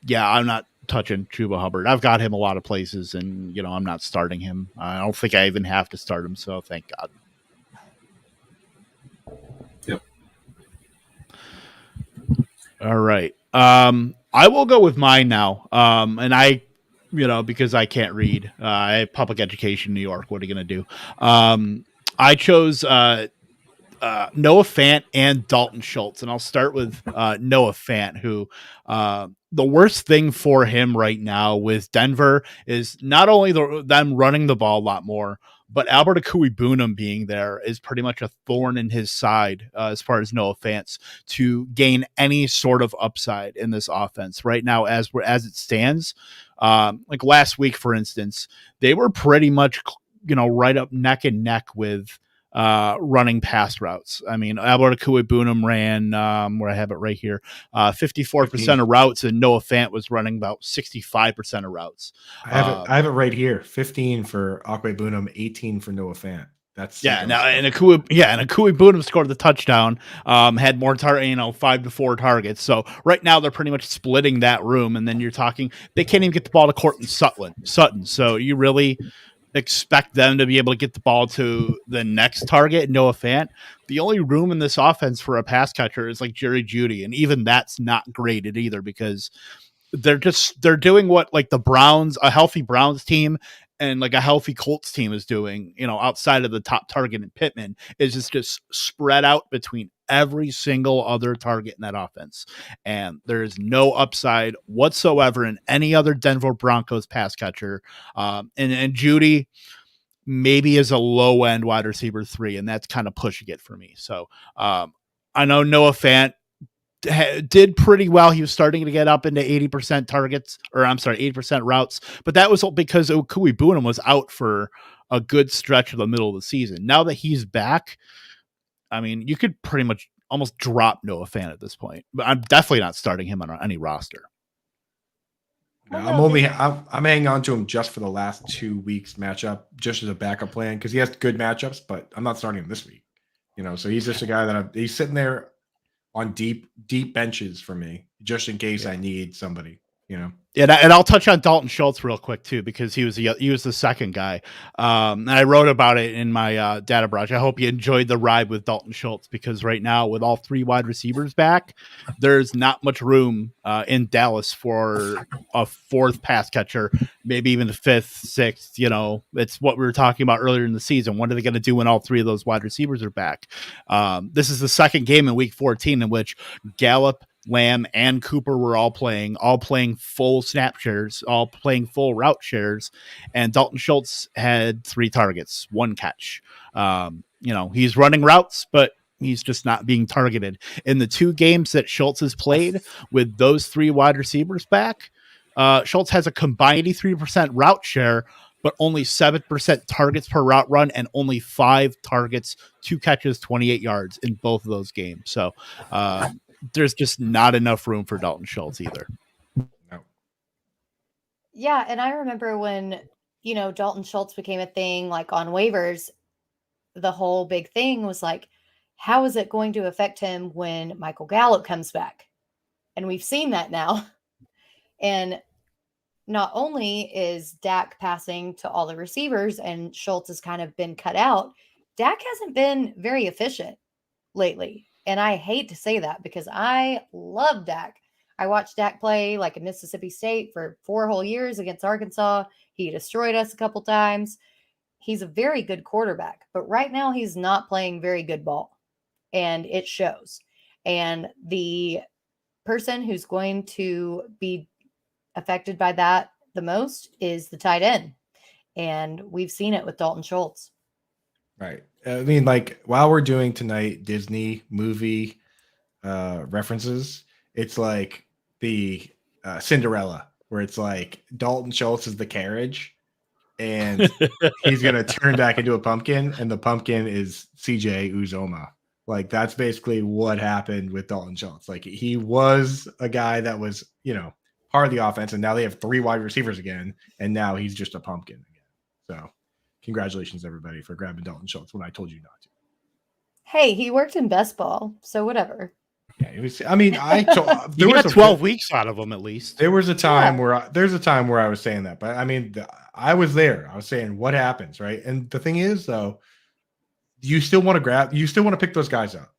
yeah, I'm not touching Chuba Hubbard. I've got him a lot of places, and I'm not starting him. I don't think I even have to start him. So thank God. Yep. All right. I will go with mine now. And I, because I can't read. I have public education in New York. What are you going to do? I chose Noah Fant and Dalton Schultz. And I'll start with Noah Fant, who the worst thing for him right now with Denver is not only them running the ball a lot more, but Albert Akui-Boonham being there is pretty much a thorn in his side as far as Noah Fant to gain any sort of upside in this offense right now as it stands. Like last week, for instance, they were pretty much right up neck and neck with running pass routes. I mean, Albert Akui-Boonham ran where I have it right here, 54% of routes, and Noah Fant was running about 65% of routes. I have it right here. 15 for Akui-Boonham, 18 for Noah Fant. That's and Akui-Boonham scored the touchdown. Had more 5 to 4 targets. So right now they're pretty much splitting that room, and then you're talking they can't even get the ball to Courtland Sutton. So you really expect them to be able to get the ball to the next target, Noah Fant. The only room in this offense for a pass catcher is like Jerry Jeudy, and even that's not graded either because they're doing what like the Browns, a healthy Browns team and like a healthy Colts team is doing, outside of the top target in Pittman, is just spread out between every single other target in that offense. And there is no upside whatsoever in any other Denver Broncos pass catcher. And Jeudy maybe is a low end wide receiver 3, and that's kind of pushing it for me. So I know Noah Fant did pretty well. He was starting to get up into 80% targets, or I'm sorry, 80% routes, but that was because Akui-Boonham was out for a good stretch of the middle of the season. Now that he's back, I mean, you could pretty much almost drop Noah Fant at this point, but I'm definitely not starting him on any roster. I'm hanging on to him just for the last 2 weeks matchup, just as a backup plan, because he has good matchups, but I'm not starting him this week. So he's just a guy that he's sitting there on deep benches for me, just in case I need somebody, And I'll touch on Dalton Schultz real quick too, because he was the second guy. And I wrote about it in my data barrage. I hope you enjoyed the ride with Dalton Schultz, because right now with all 3 wide receivers back, there's not much room in Dallas for a 4th pass catcher, maybe even the 5th, 6th. It's what we were talking about earlier in the season. What are they going to do when all 3 of those wide receivers are back? This is the second game in week 14 in which Gallup, Lamb, and Cooper were all playing full snap shares, all playing full route shares, and Dalton Schultz had 3 targets, 1 catch. He's running routes, but he's just not being targeted. In the 2 games that Schultz has played with those 3 wide receivers back, Schultz has a combined 83% route share, but only 7% targets per route run and only 5 targets, 2 catches, 28 yards in both of those games. So, there's just not enough room for Dalton Schultz either. No. Yeah, and I remember when, Dalton Schultz became a thing, like on waivers, the whole big thing was like, how is it going to affect him when Michael Gallup comes back? And we've seen that now. And not only is Dak passing to all the receivers and Schultz has kind of been cut out, Dak hasn't been very efficient lately. And I hate to say that because I love Dak. I watched Dak play like at Mississippi State for 4 whole years against Arkansas. He destroyed us a couple times. He's a very good quarterback, but right now he's not playing very good ball, and it shows. And the person who's going to be affected by that the most is the tight end. And we've seen it with Dalton Schultz. Right. I mean, like, while we're doing tonight Disney movie references, it's like the Cinderella, where it's like Dalton Schultz is the carriage and he's going to turn back into a pumpkin, and the pumpkin is CJ Uzoma. Like that's basically what happened with Dalton Schultz. Like he was a guy that was, part of the offense, and now they have 3 wide receivers again, and now he's just a pumpkin again. So congratulations everybody for grabbing Dalton Schultz when I told you not to. Hey, he worked in best ball, so whatever. Yeah, it was. I mean, You got 12 weeks out of him at least. There was a time where I was saying that, but I mean, I was there. I was saying what happens, right? And the thing is, though, you still want to pick those guys up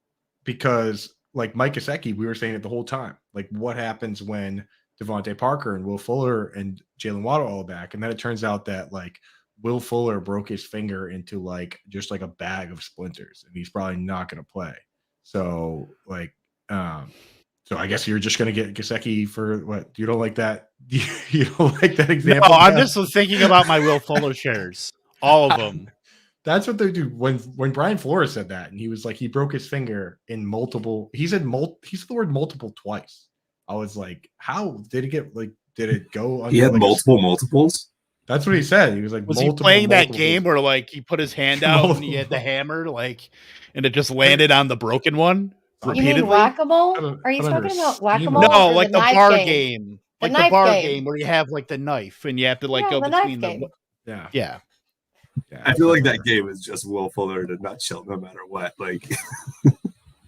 because, like Mike Gesicki, we were saying it the whole time. Like, what happens when Devontae Parker and Will Fuller and Jalen Waddle all back, and then it turns out that like Will Fuller broke his finger into like just like a bag of splinters, and he's probably not going to play. So like. So I guess you're just going to get Gesicki for what? You don't like that? You don't like that example? No, I'm just thinking about my Will Fuller shares. All of them. That's what they do. When Brian Flores said that, and he was like, he broke his finger in multiple. He said he said the word multiple twice. I was like, how did it get like? Did it go? He had multiples. That's what he said. He was like, was he playing that game where like he put his hand out and he had the hammer like, and it just landed on the broken one? You mean whack-a-mole? Are you talking about whack-a-mole? No, like the bar game. Like the bar game where you have like the knife and you have to like go between them. Yeah. I feel like that game is just Will Fuller in a nutshell, no matter what. Like,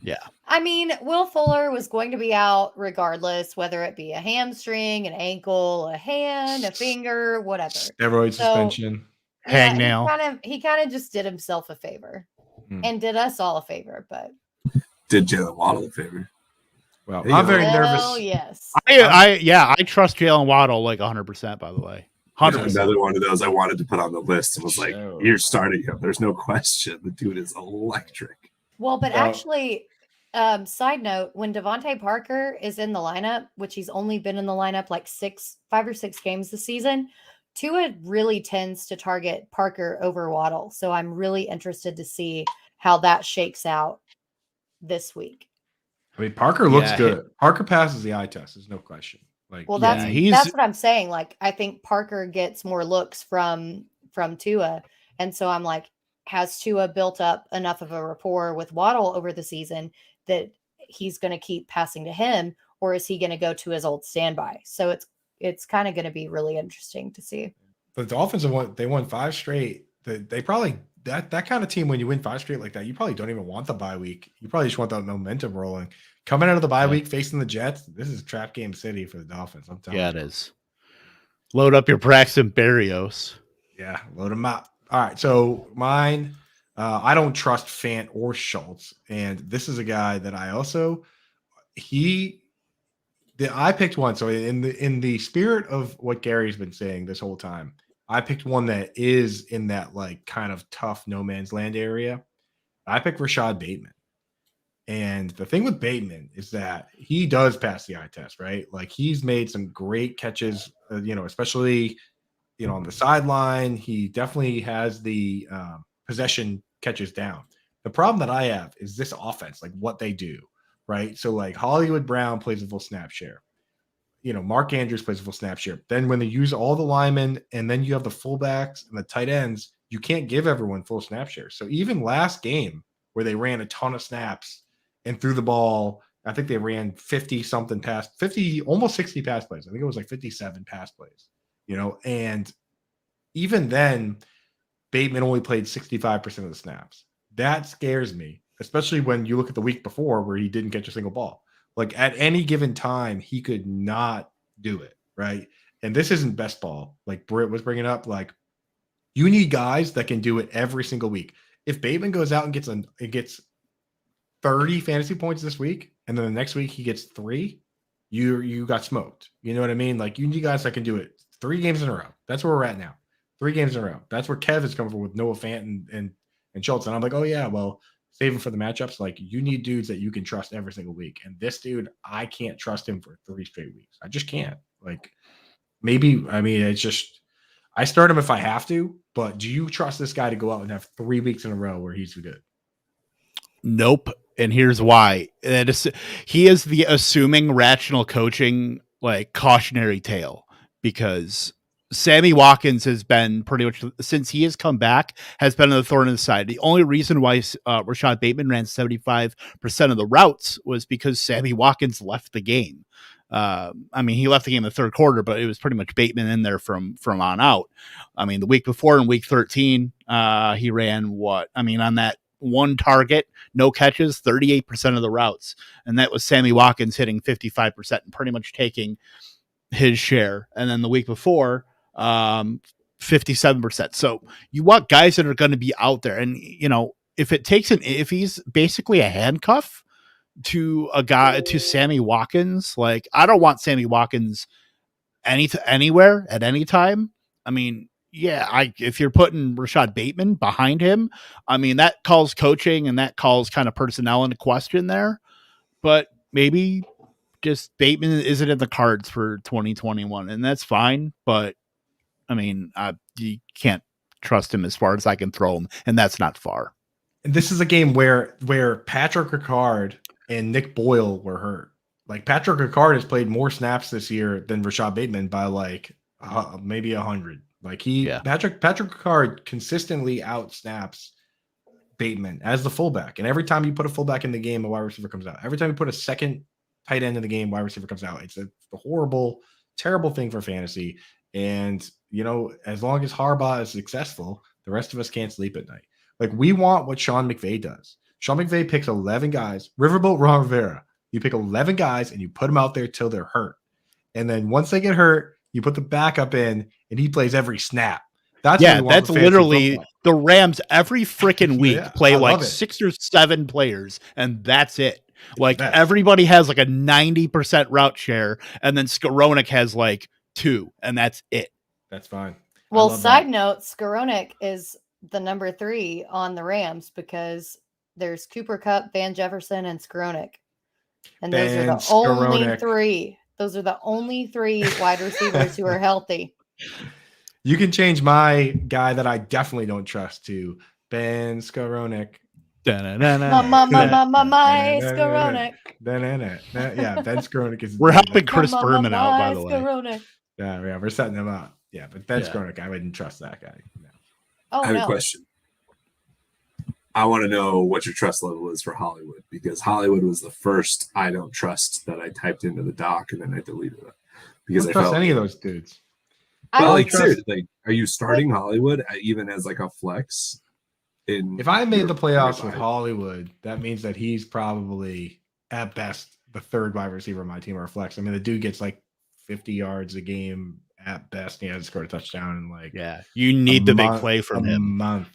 yeah. I mean, Will Fuller was going to be out regardless, whether it be a hamstring, an ankle, a hand, a finger, whatever. Steroid suspension. Hangnail. He kind of just did himself a favor and did us all a favor, but. Did Jalen Waddle a favor? Well, I'm very nervous. Oh, yes. I trust Jalen Waddle like 100%, by the way. 100%. Another one of those I wanted to put on the list and was like, you're starting him. There's no question. The dude is electric. Well, but actually, side note, when Devontae Parker is in the lineup, which he's only been in the lineup like 5 or 6 games this season, Tua really tends to target Parker over Waddle. So I'm really interested to see how that shakes out this week. I mean, Parker looks good. Parker passes the eye test. There's no question. Like, well, that's what I'm saying. Like, I think Parker gets more looks from Tua, and so I'm like, has Tua built up enough of a rapport with Waddle over the season that he's going to keep passing to him, or is he going to go to his old standby? So it's kind of going to be really interesting to see. But the Dolphins won 5 straight. They probably. That kind of team, when you win 5 straight like that, you probably don't even want the bye week. You probably just want that momentum rolling. Coming out of the bye week, facing the Jets, this is trap game city for the Dolphins. I'm telling you. Yeah, it is. Load up your Braxton Berrios. Yeah, load them up. All right, so mine, I don't trust Fant or Schultz, and this is a guy that I also I picked one. So in the spirit of what Gary's been saying this whole time, I picked one that is in that like kind of tough no man's land area. I picked Rashad Bateman. And the thing with Bateman is that he does pass the eye test, right? Like he's made some great catches, especially, on the sideline. He definitely has the possession catches down. The problem that I have is this offense, like what they do, right? So like Hollywood Brown plays a full snap share. Mark Andrews plays a full snap share. Then when they use all the linemen and then you have the fullbacks and the tight ends, you can't give everyone full snap share. So even last game where they ran a ton of snaps and threw the ball, I think they ran 50, almost 60 pass plays. I think it was like 57 pass plays, and even then Bateman only played 65% of the snaps. That scares me, especially when you look at the week before where he didn't catch a single ball. Like at any given time, he could not do it, right? And this isn't best ball. Like Britt was bringing up, like you need guys that can do it every single week. If Bateman goes out and gets 30 fantasy points this week, and then the next week he gets 3, you got smoked. You know what I mean? Like you need guys that can do it 3 games in a row. That's where we're at now. 3 games in a row. That's where Kev is coming from with Noah Fant and Schultz. And I'm like, oh yeah, well, save him for the matchups. Like you need dudes that you can trust every single week. And this dude, I can't trust him for 3 straight weeks. I just can't. Like it's just, I start him if I have to, but do you trust this guy to go out and have 3 weeks in a row where he's good? Nope. And here's why. He is the assuming rational coaching, like cautionary tale, because Sammy Watkins has been pretty much, since he has come back, has been a thorn in the side. The only reason why Rashad Bateman ran 75% of the routes was because Sammy Watkins left the game. I mean, he left the game in the third quarter, but it was pretty much Bateman in there from on out. I mean, the week before in week 13, he ran on that one target, no catches, 38% of the routes. And that was Sammy Watkins hitting 55% and pretty much taking his share. And then the week before, 57%. So you want guys that are going to be out there. And, if he's basically a handcuff to a guy, to Sammy Watkins, like, I don't want Sammy Watkins anywhere at any time. I mean, if you're putting Rashad Bateman behind him, I mean, that calls coaching and that calls kind of personnel into question there. But maybe just Bateman isn't in the cards for 2021, and that's fine. But I mean, you can't trust him as far as I can throw him, and that's not far. And this is a game where Patrick Ricard and Nick Boyle were hurt. Like, Patrick Ricard has played more snaps this year than Rashad Bateman by maybe 100. Like, Patrick Ricard consistently out snaps Bateman as the fullback. And every time you put a fullback in the game, a wide receiver comes out. Every time you put a second tight end in the game, wide receiver comes out. It's a horrible, terrible thing for fantasy. And, as long as Harbaugh is successful, the rest of us can't sleep at night. Like, we want what Sean McVay does. Sean McVay picks 11 guys. Riverboat Ron Rivera. You pick 11 guys and you put them out there till they're hurt. And then once they get hurt, you put the backup in and he plays every snap. That's literally the Rams every freaking week play like 6 or 7 players, and that's it. Like, everybody has like a 90% route share, and then Skowronek has like 2, and that's it. That's fine. Well, side note, Skowronek is the number 3 on the Rams because there's Cooper Kupp, Van Jefferson, and Skowronek. And those are the only 3. Those are the only 3 wide receivers who are healthy. You can change my guy that I definitely don't trust to Ben Skowronek. My Skowronek. Yeah, Ben Skowronek is. We're helping Chris Berman out, by the way. Skowronek. Yeah, we're setting him up. Yeah, but Ben Skowronek, I wouldn't trust that guy. No. Oh, I have a question. I want to know what your trust level is for Hollywood, because Hollywood was the first I don't trust that I typed into the doc and then I deleted it because I trust any of those dudes. Well, like, seriously, are you starting Hollywood even as like a flex? If I made the playoffs with Hollywood, that means that he's probably at best the 3rd wide receiver on my team or a flex. I mean, the dude gets like 50 yards a game at best. He hasn't scored a touchdown in like you need the big play from him. Month,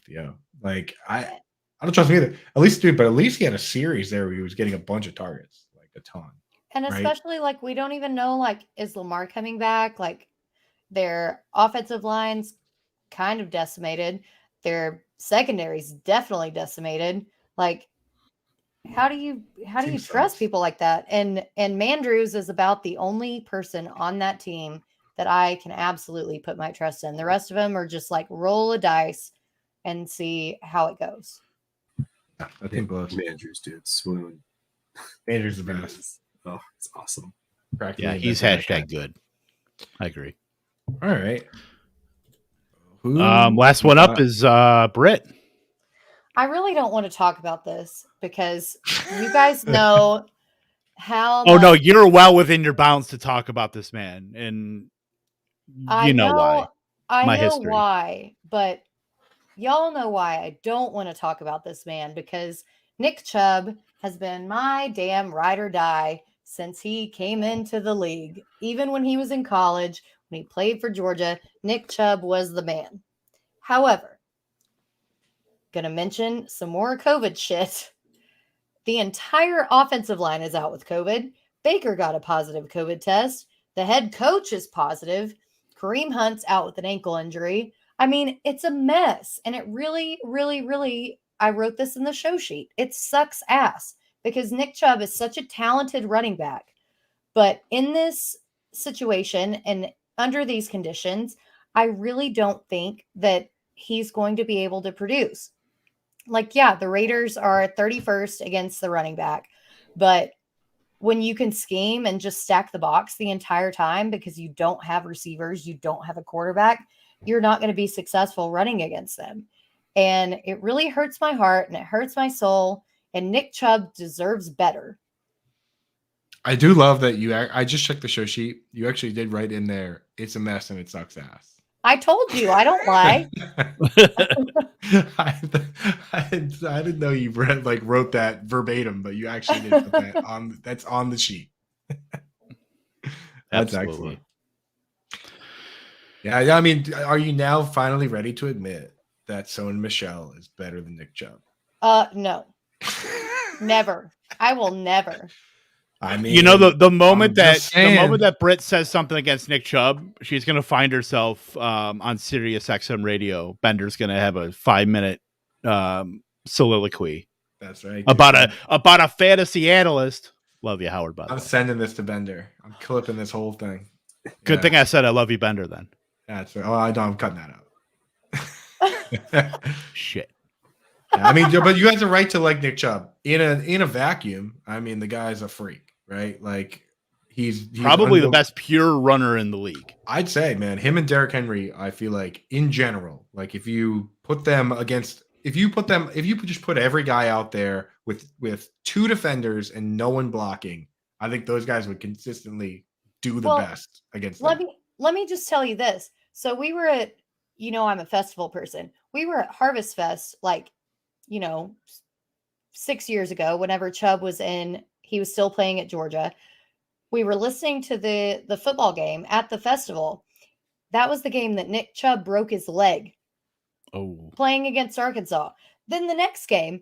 like I don't trust him either. At least he had a series there where he was getting a bunch of targets, like a ton. And especially like we don't even know, like, is Lamar coming back? Like, their offensive line's kind of decimated. Their secondary's definitely decimated. Like, how do you trust people like that? And Mandrews is about the only person on that team that I can absolutely put my trust in. The rest of them are just like roll a dice and see how it goes. I think Mandrews, dude, swoon. Mandrews the best. Oh, it's awesome. He's hashtag good. I agree. All right. Last one up is Britt. I really don't want to talk about this because you guys know how. Oh, no, you're well within your bounds to talk about this man. And you know why. I know why, but y'all know why I don't want to talk about this man, because Nick Chubb has been my damn ride or die since he came into the league. Even when he was in college, when he played for Georgia, Nick Chubb was the man. However, gonna mention some more COVID shit. The entire offensive line is out with COVID. Baker got a positive COVID test. The head coach is positive. Kareem Hunt's out with an ankle injury. I mean, it's a mess. And it really, really, really, I wrote this in the show sheet. It sucks ass because Nick Chubb is such a talented running back. But in this situation and under these conditions, I really don't think that he's going to be able to produce. Like, yeah, the Raiders are 31st against the running back, but when you can scheme and just stack the box the entire time because you don't have receivers, you don't have a quarterback, you're not going to be successful running against them. And it really hurts my heart and it hurts my soul. And Nick Chubb deserves better. I do love that I just checked the show sheet. You actually did write in there, it's a mess and it sucks ass. I told you, I don't lie. I didn't know you wrote that verbatim, but you actually did put that that's on the sheet. That's Absolutely. excellent. Yeah, I mean, are you now finally ready to admit that Sony Michel is better than Nick Chubb? No. Never. I will never. I mean, the moment that Britt says something against Nick Chubb, she's gonna find herself on Sirius XM radio. Bender's gonna have a 5-minute soliloquy. That's right. About a fantasy analyst. Love you, Howard. By the I'm way. sending this to Bender. I'm clipping this whole thing. Good thing I said I love you, Bender. Then. That's right. Oh, I don't. I'm cutting that out. Shit. I mean, but you guys are right to like Nick Chubb in a vacuum. I mean, the guy's a freak, right? Like he's probably the best pure runner in the league. I'd say, man, him and Derrick Henry. I feel like in general, like if you just put every guy out there with two defenders and no one blocking, I think those guys would consistently do the best against them. Let me just tell you this. So we were at, I'm a festival person. We were at Harvest Fest, 6 years ago, whenever Chubb was he was still playing at Georgia. We were listening to the football game at the festival. That was the game that Nick Chubb broke his leg. Oh. Playing against Arkansas. Then the next game,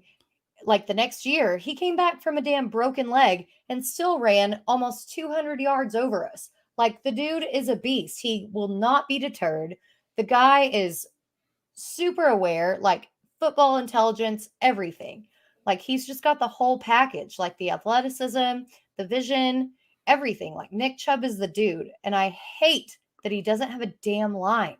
the next year, he came back from a damn broken leg and still ran almost 200 yards over us. The dude is a beast. He will not be deterred. The guy is super aware, football intelligence, everything. He's just got the whole package, the athleticism, the vision, everything. Nick Chubb is the dude. And I hate that he doesn't have a damn line.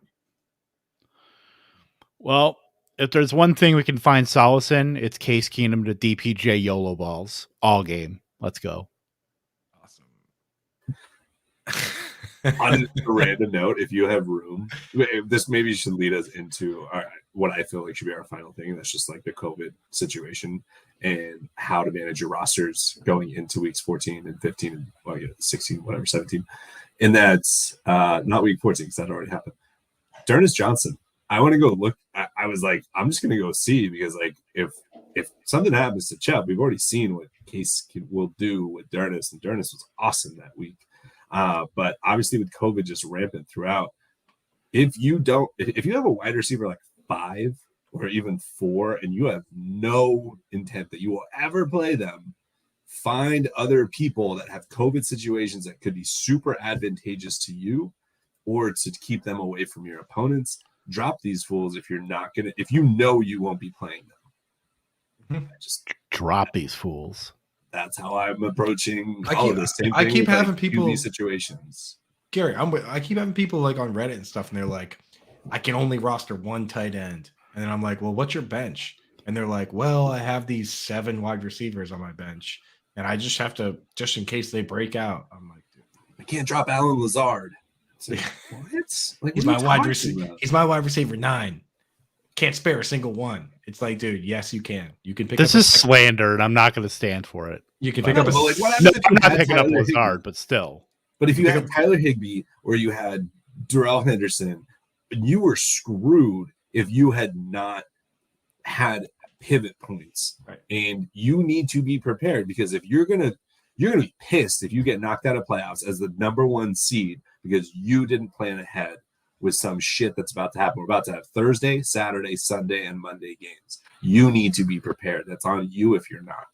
Well, if there's one thing we can find solace in, it's Case Keenum to DPJ YOLO balls all game. Let's go. On a random note, if you have room, this maybe should lead us into what I feel like should be our final thing. And that's just the COVID situation and how to manage your rosters going into weeks 14 and 15 and 16, whatever, 17. And that's not week 14 because that already happened. D'Ernest Johnson. I want to go look. I was like, I'm just going to go see because if something happens to Chubb, we've already seen what Case will do with D'Ernest, and D'Ernest was awesome that week. But obviously with COVID just rampant throughout, if you have a wide receiver 5 or even 4 and you have no intent that you will ever play them, find other people that have COVID situations that could be super advantageous to you or to keep them away from your opponents. Drop these fools if you won't be playing them. Just drop these fools. That's how I'm approaching all of this. I keep having people these situations. Gary, I keep having people on Reddit and stuff, and they're like, I can only roster one tight end. And then I'm like, well, what's your bench? And they're like, well, I have these 7 wide receivers on my bench. And I just have to, just in case they break out. I'm like, dude, I can't drop Alan Lazard. What? He's my wide receiver. He's my wide receiver 9. Can't spare a single one. It's like, dude, yes, you can. You can pick this up is slander, and I'm not going to stand for it. You can pick up I'm not picking up Lazard, but still. But if you had Tyler Higbee or you had Darrell Henderson, you were screwed if you had not had pivot points. Right. And you need to be prepared because if you're gonna be pissed if you get knocked out of playoffs as the number 1 seed because you didn't plan ahead with some shit that's about to happen. We're about to have Thursday, Saturday, Sunday, and Monday games. You need to be prepared. That's on you if you're not.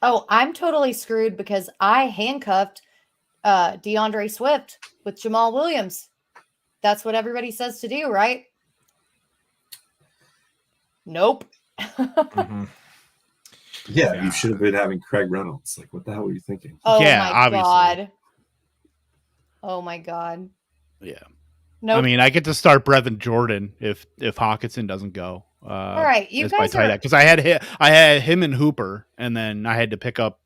Oh, I'm totally screwed because I handcuffed DeAndre Swift with Jamal Williams. That's what everybody says to do, right? Nope. Mm-hmm. Yeah, you should have been having Craig Reynolds. What the hell were you thinking? Oh yeah, my obviously. God. Oh my God. Yeah. Nope. I mean, I get to start Brevin Jordan if Hawkinson doesn't go. All right, you guys are because I had him and Hooper, and then I had to pick up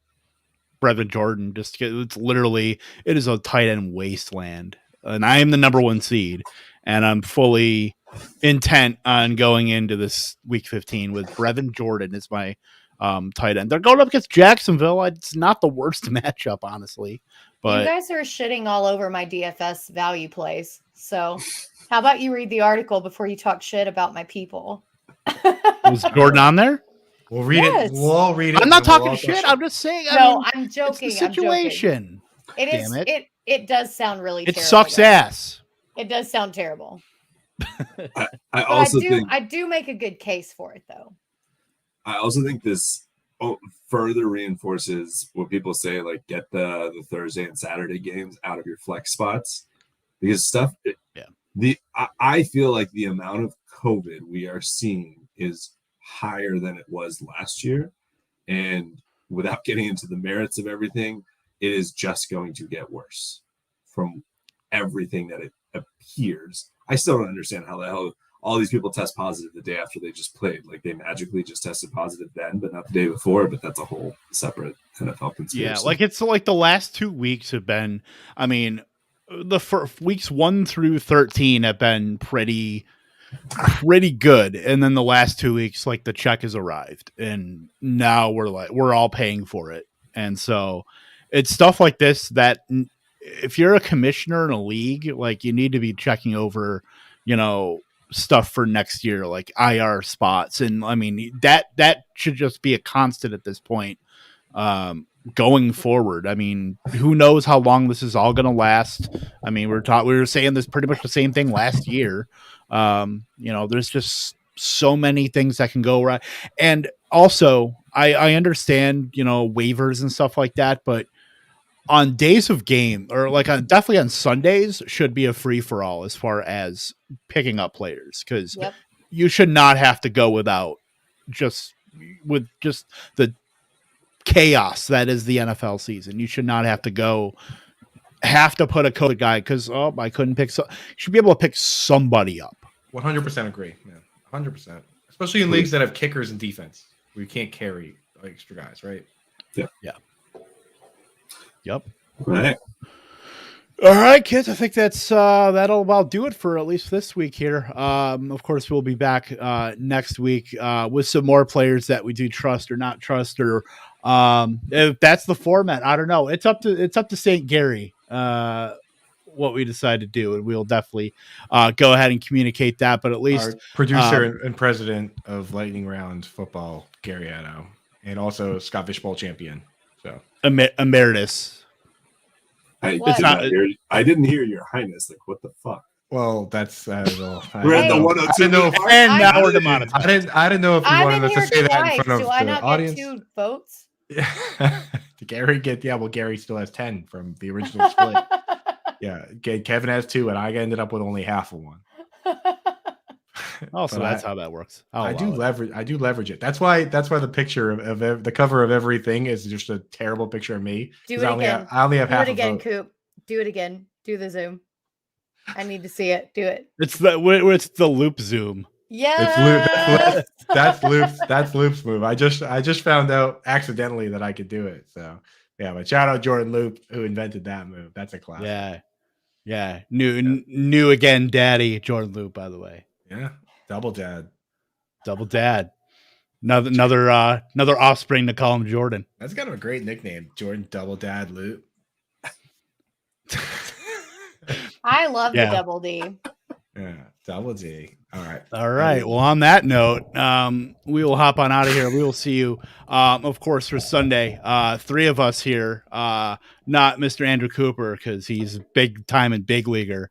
Brevin Jordan. Just it's literally it is a tight end wasteland, and I am the number 1 seed, and I'm fully intent on going into this week 15 with Brevin Jordan as my tight end. They're going up against Jacksonville. It's not the worst matchup, honestly. But you guys are shitting all over my DFS value plays. So how about you read the article before you talk shit about my people? was Jordan on there? We'll read it. We'll all read it. I'm not talking shit. I'm just saying. I'm joking. It's the situation. It is. It does sound really. It terrible, sucks ass. It does sound terrible. I do make a good case for it, though. I also think this further reinforces what people say, like get the Thursday and Saturday games out of your flex spots, because I feel like the amount of COVID we are seeing is higher than it was last year, and without getting into the merits of everything, it is just going to get worse from everything that it appears. I still don't understand how the hell all these people test positive the day after they just played. Like they magically just tested positive then, but not the day before. But that's a whole separate NFL conspiracy. Yeah, like it's like the last 2 weeks have been. I mean, the weeks 1 through 13 have been pretty good, and then the last 2 weeks, like the check has arrived, and now we're all paying for it, and so it's stuff like this that if you're a commissioner in a league, like you need to be checking over, stuff for next year, like IR spots. And I mean, that should just be a constant at this point, going forward. I mean, who knows how long this is all going to last. I mean, we were saying this pretty much the same thing last year. There's just so many things that can go right. And also I understand, waivers and stuff like that, but on days of game, or like definitely on Sundays, should be a free for all as far as picking up players, because you should not have to go with the chaos that is the NFL season. You should not have to put a COVID guy because I couldn't pick. You should be able to pick somebody up. 100% agree, man. 100%, especially in leagues that have kickers and defense where you can't carry extra guys, right? Yeah. Yep. Right. All right, kids. I think that'll about do it for at least this week here. Of course, we'll be back next week with some more players that we do trust or not trust, or if that's the format. I don't know. It's up to St. Gary what we decide to do, and we'll definitely go ahead and communicate that. But at least our producer and president of Lightning Round Football, Gary Addo, and also Scott Fishbowl champion. So emeritus. I didn't hear your highness. Like, what the fuck? Well, that's we're at the 102. And now we're demonetized. I didn't know if you wanted us to say that in front of Do I the not audience. get 2 votes? Yeah. Well, Gary still has 10 from the original split. Yeah, Kevin has 2, and I ended up with only half of one. Oh, so that's how that works. I do leverage it. That's why the picture of the cover of everything is just a terrible picture of me. Do it again. I only have half. Do it again, Coop. Do it again. Do the zoom. I need to see it. Do it. It's the loop zoom. Yeah. That's Loop's move. I just found out accidentally that I could do it. So yeah, but shout out Jordan Loop who invented that move. That's a classic. Yeah. New again, daddy Jordan Loop, by the way. Yeah. Double dad. Another offspring to call him Jordan. That's kind of a great nickname, Jordan Double Dad Loop. I love the double D. Yeah, double D. All right. Well, on that note, we will hop on out of here. We will see you, of course, for Sunday. 3 of us here, not Mr. Andrew Cooper because he's big time and big leaguer.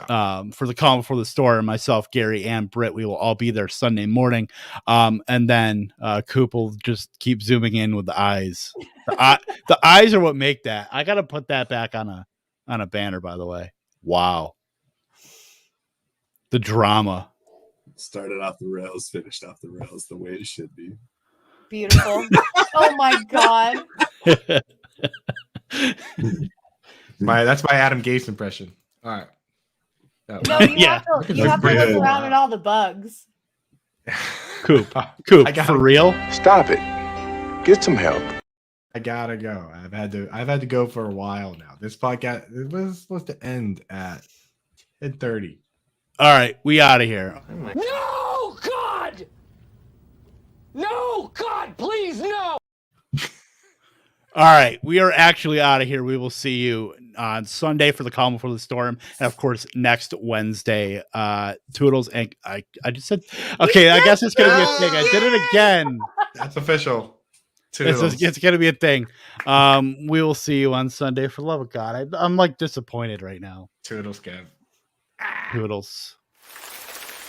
For the Calm Before the Storm, myself, Gary, and Britt, we will all be there Sunday morning. And then Coop will just keep zooming in with the eyes. The eyes are what make that. I got to put that back on a banner, by the way. Wow. The drama. Started off the rails, finished off the rails the way it should be. Beautiful. Oh my God. That's my Adam Gase impression. All right. No, you have to look around at all the bugs. Coop, for real? Stop it. Get some help. I gotta go. I've had to go for a while now. This podcast was supposed to end at 10:30. All right, we out of here. No, God! No, God, please, no! All right, we are actually out of here. We will see you on Sunday for the Calm Before the Storm, and of course next Wednesday. Toodles, and I just said, okay, I guess it's gonna be a thing. I did it again. That's official. Toodles. It's gonna be a thing. We will see you on Sunday. For the love of God, I'm like disappointed right now. Toodles, Kev. Toodles.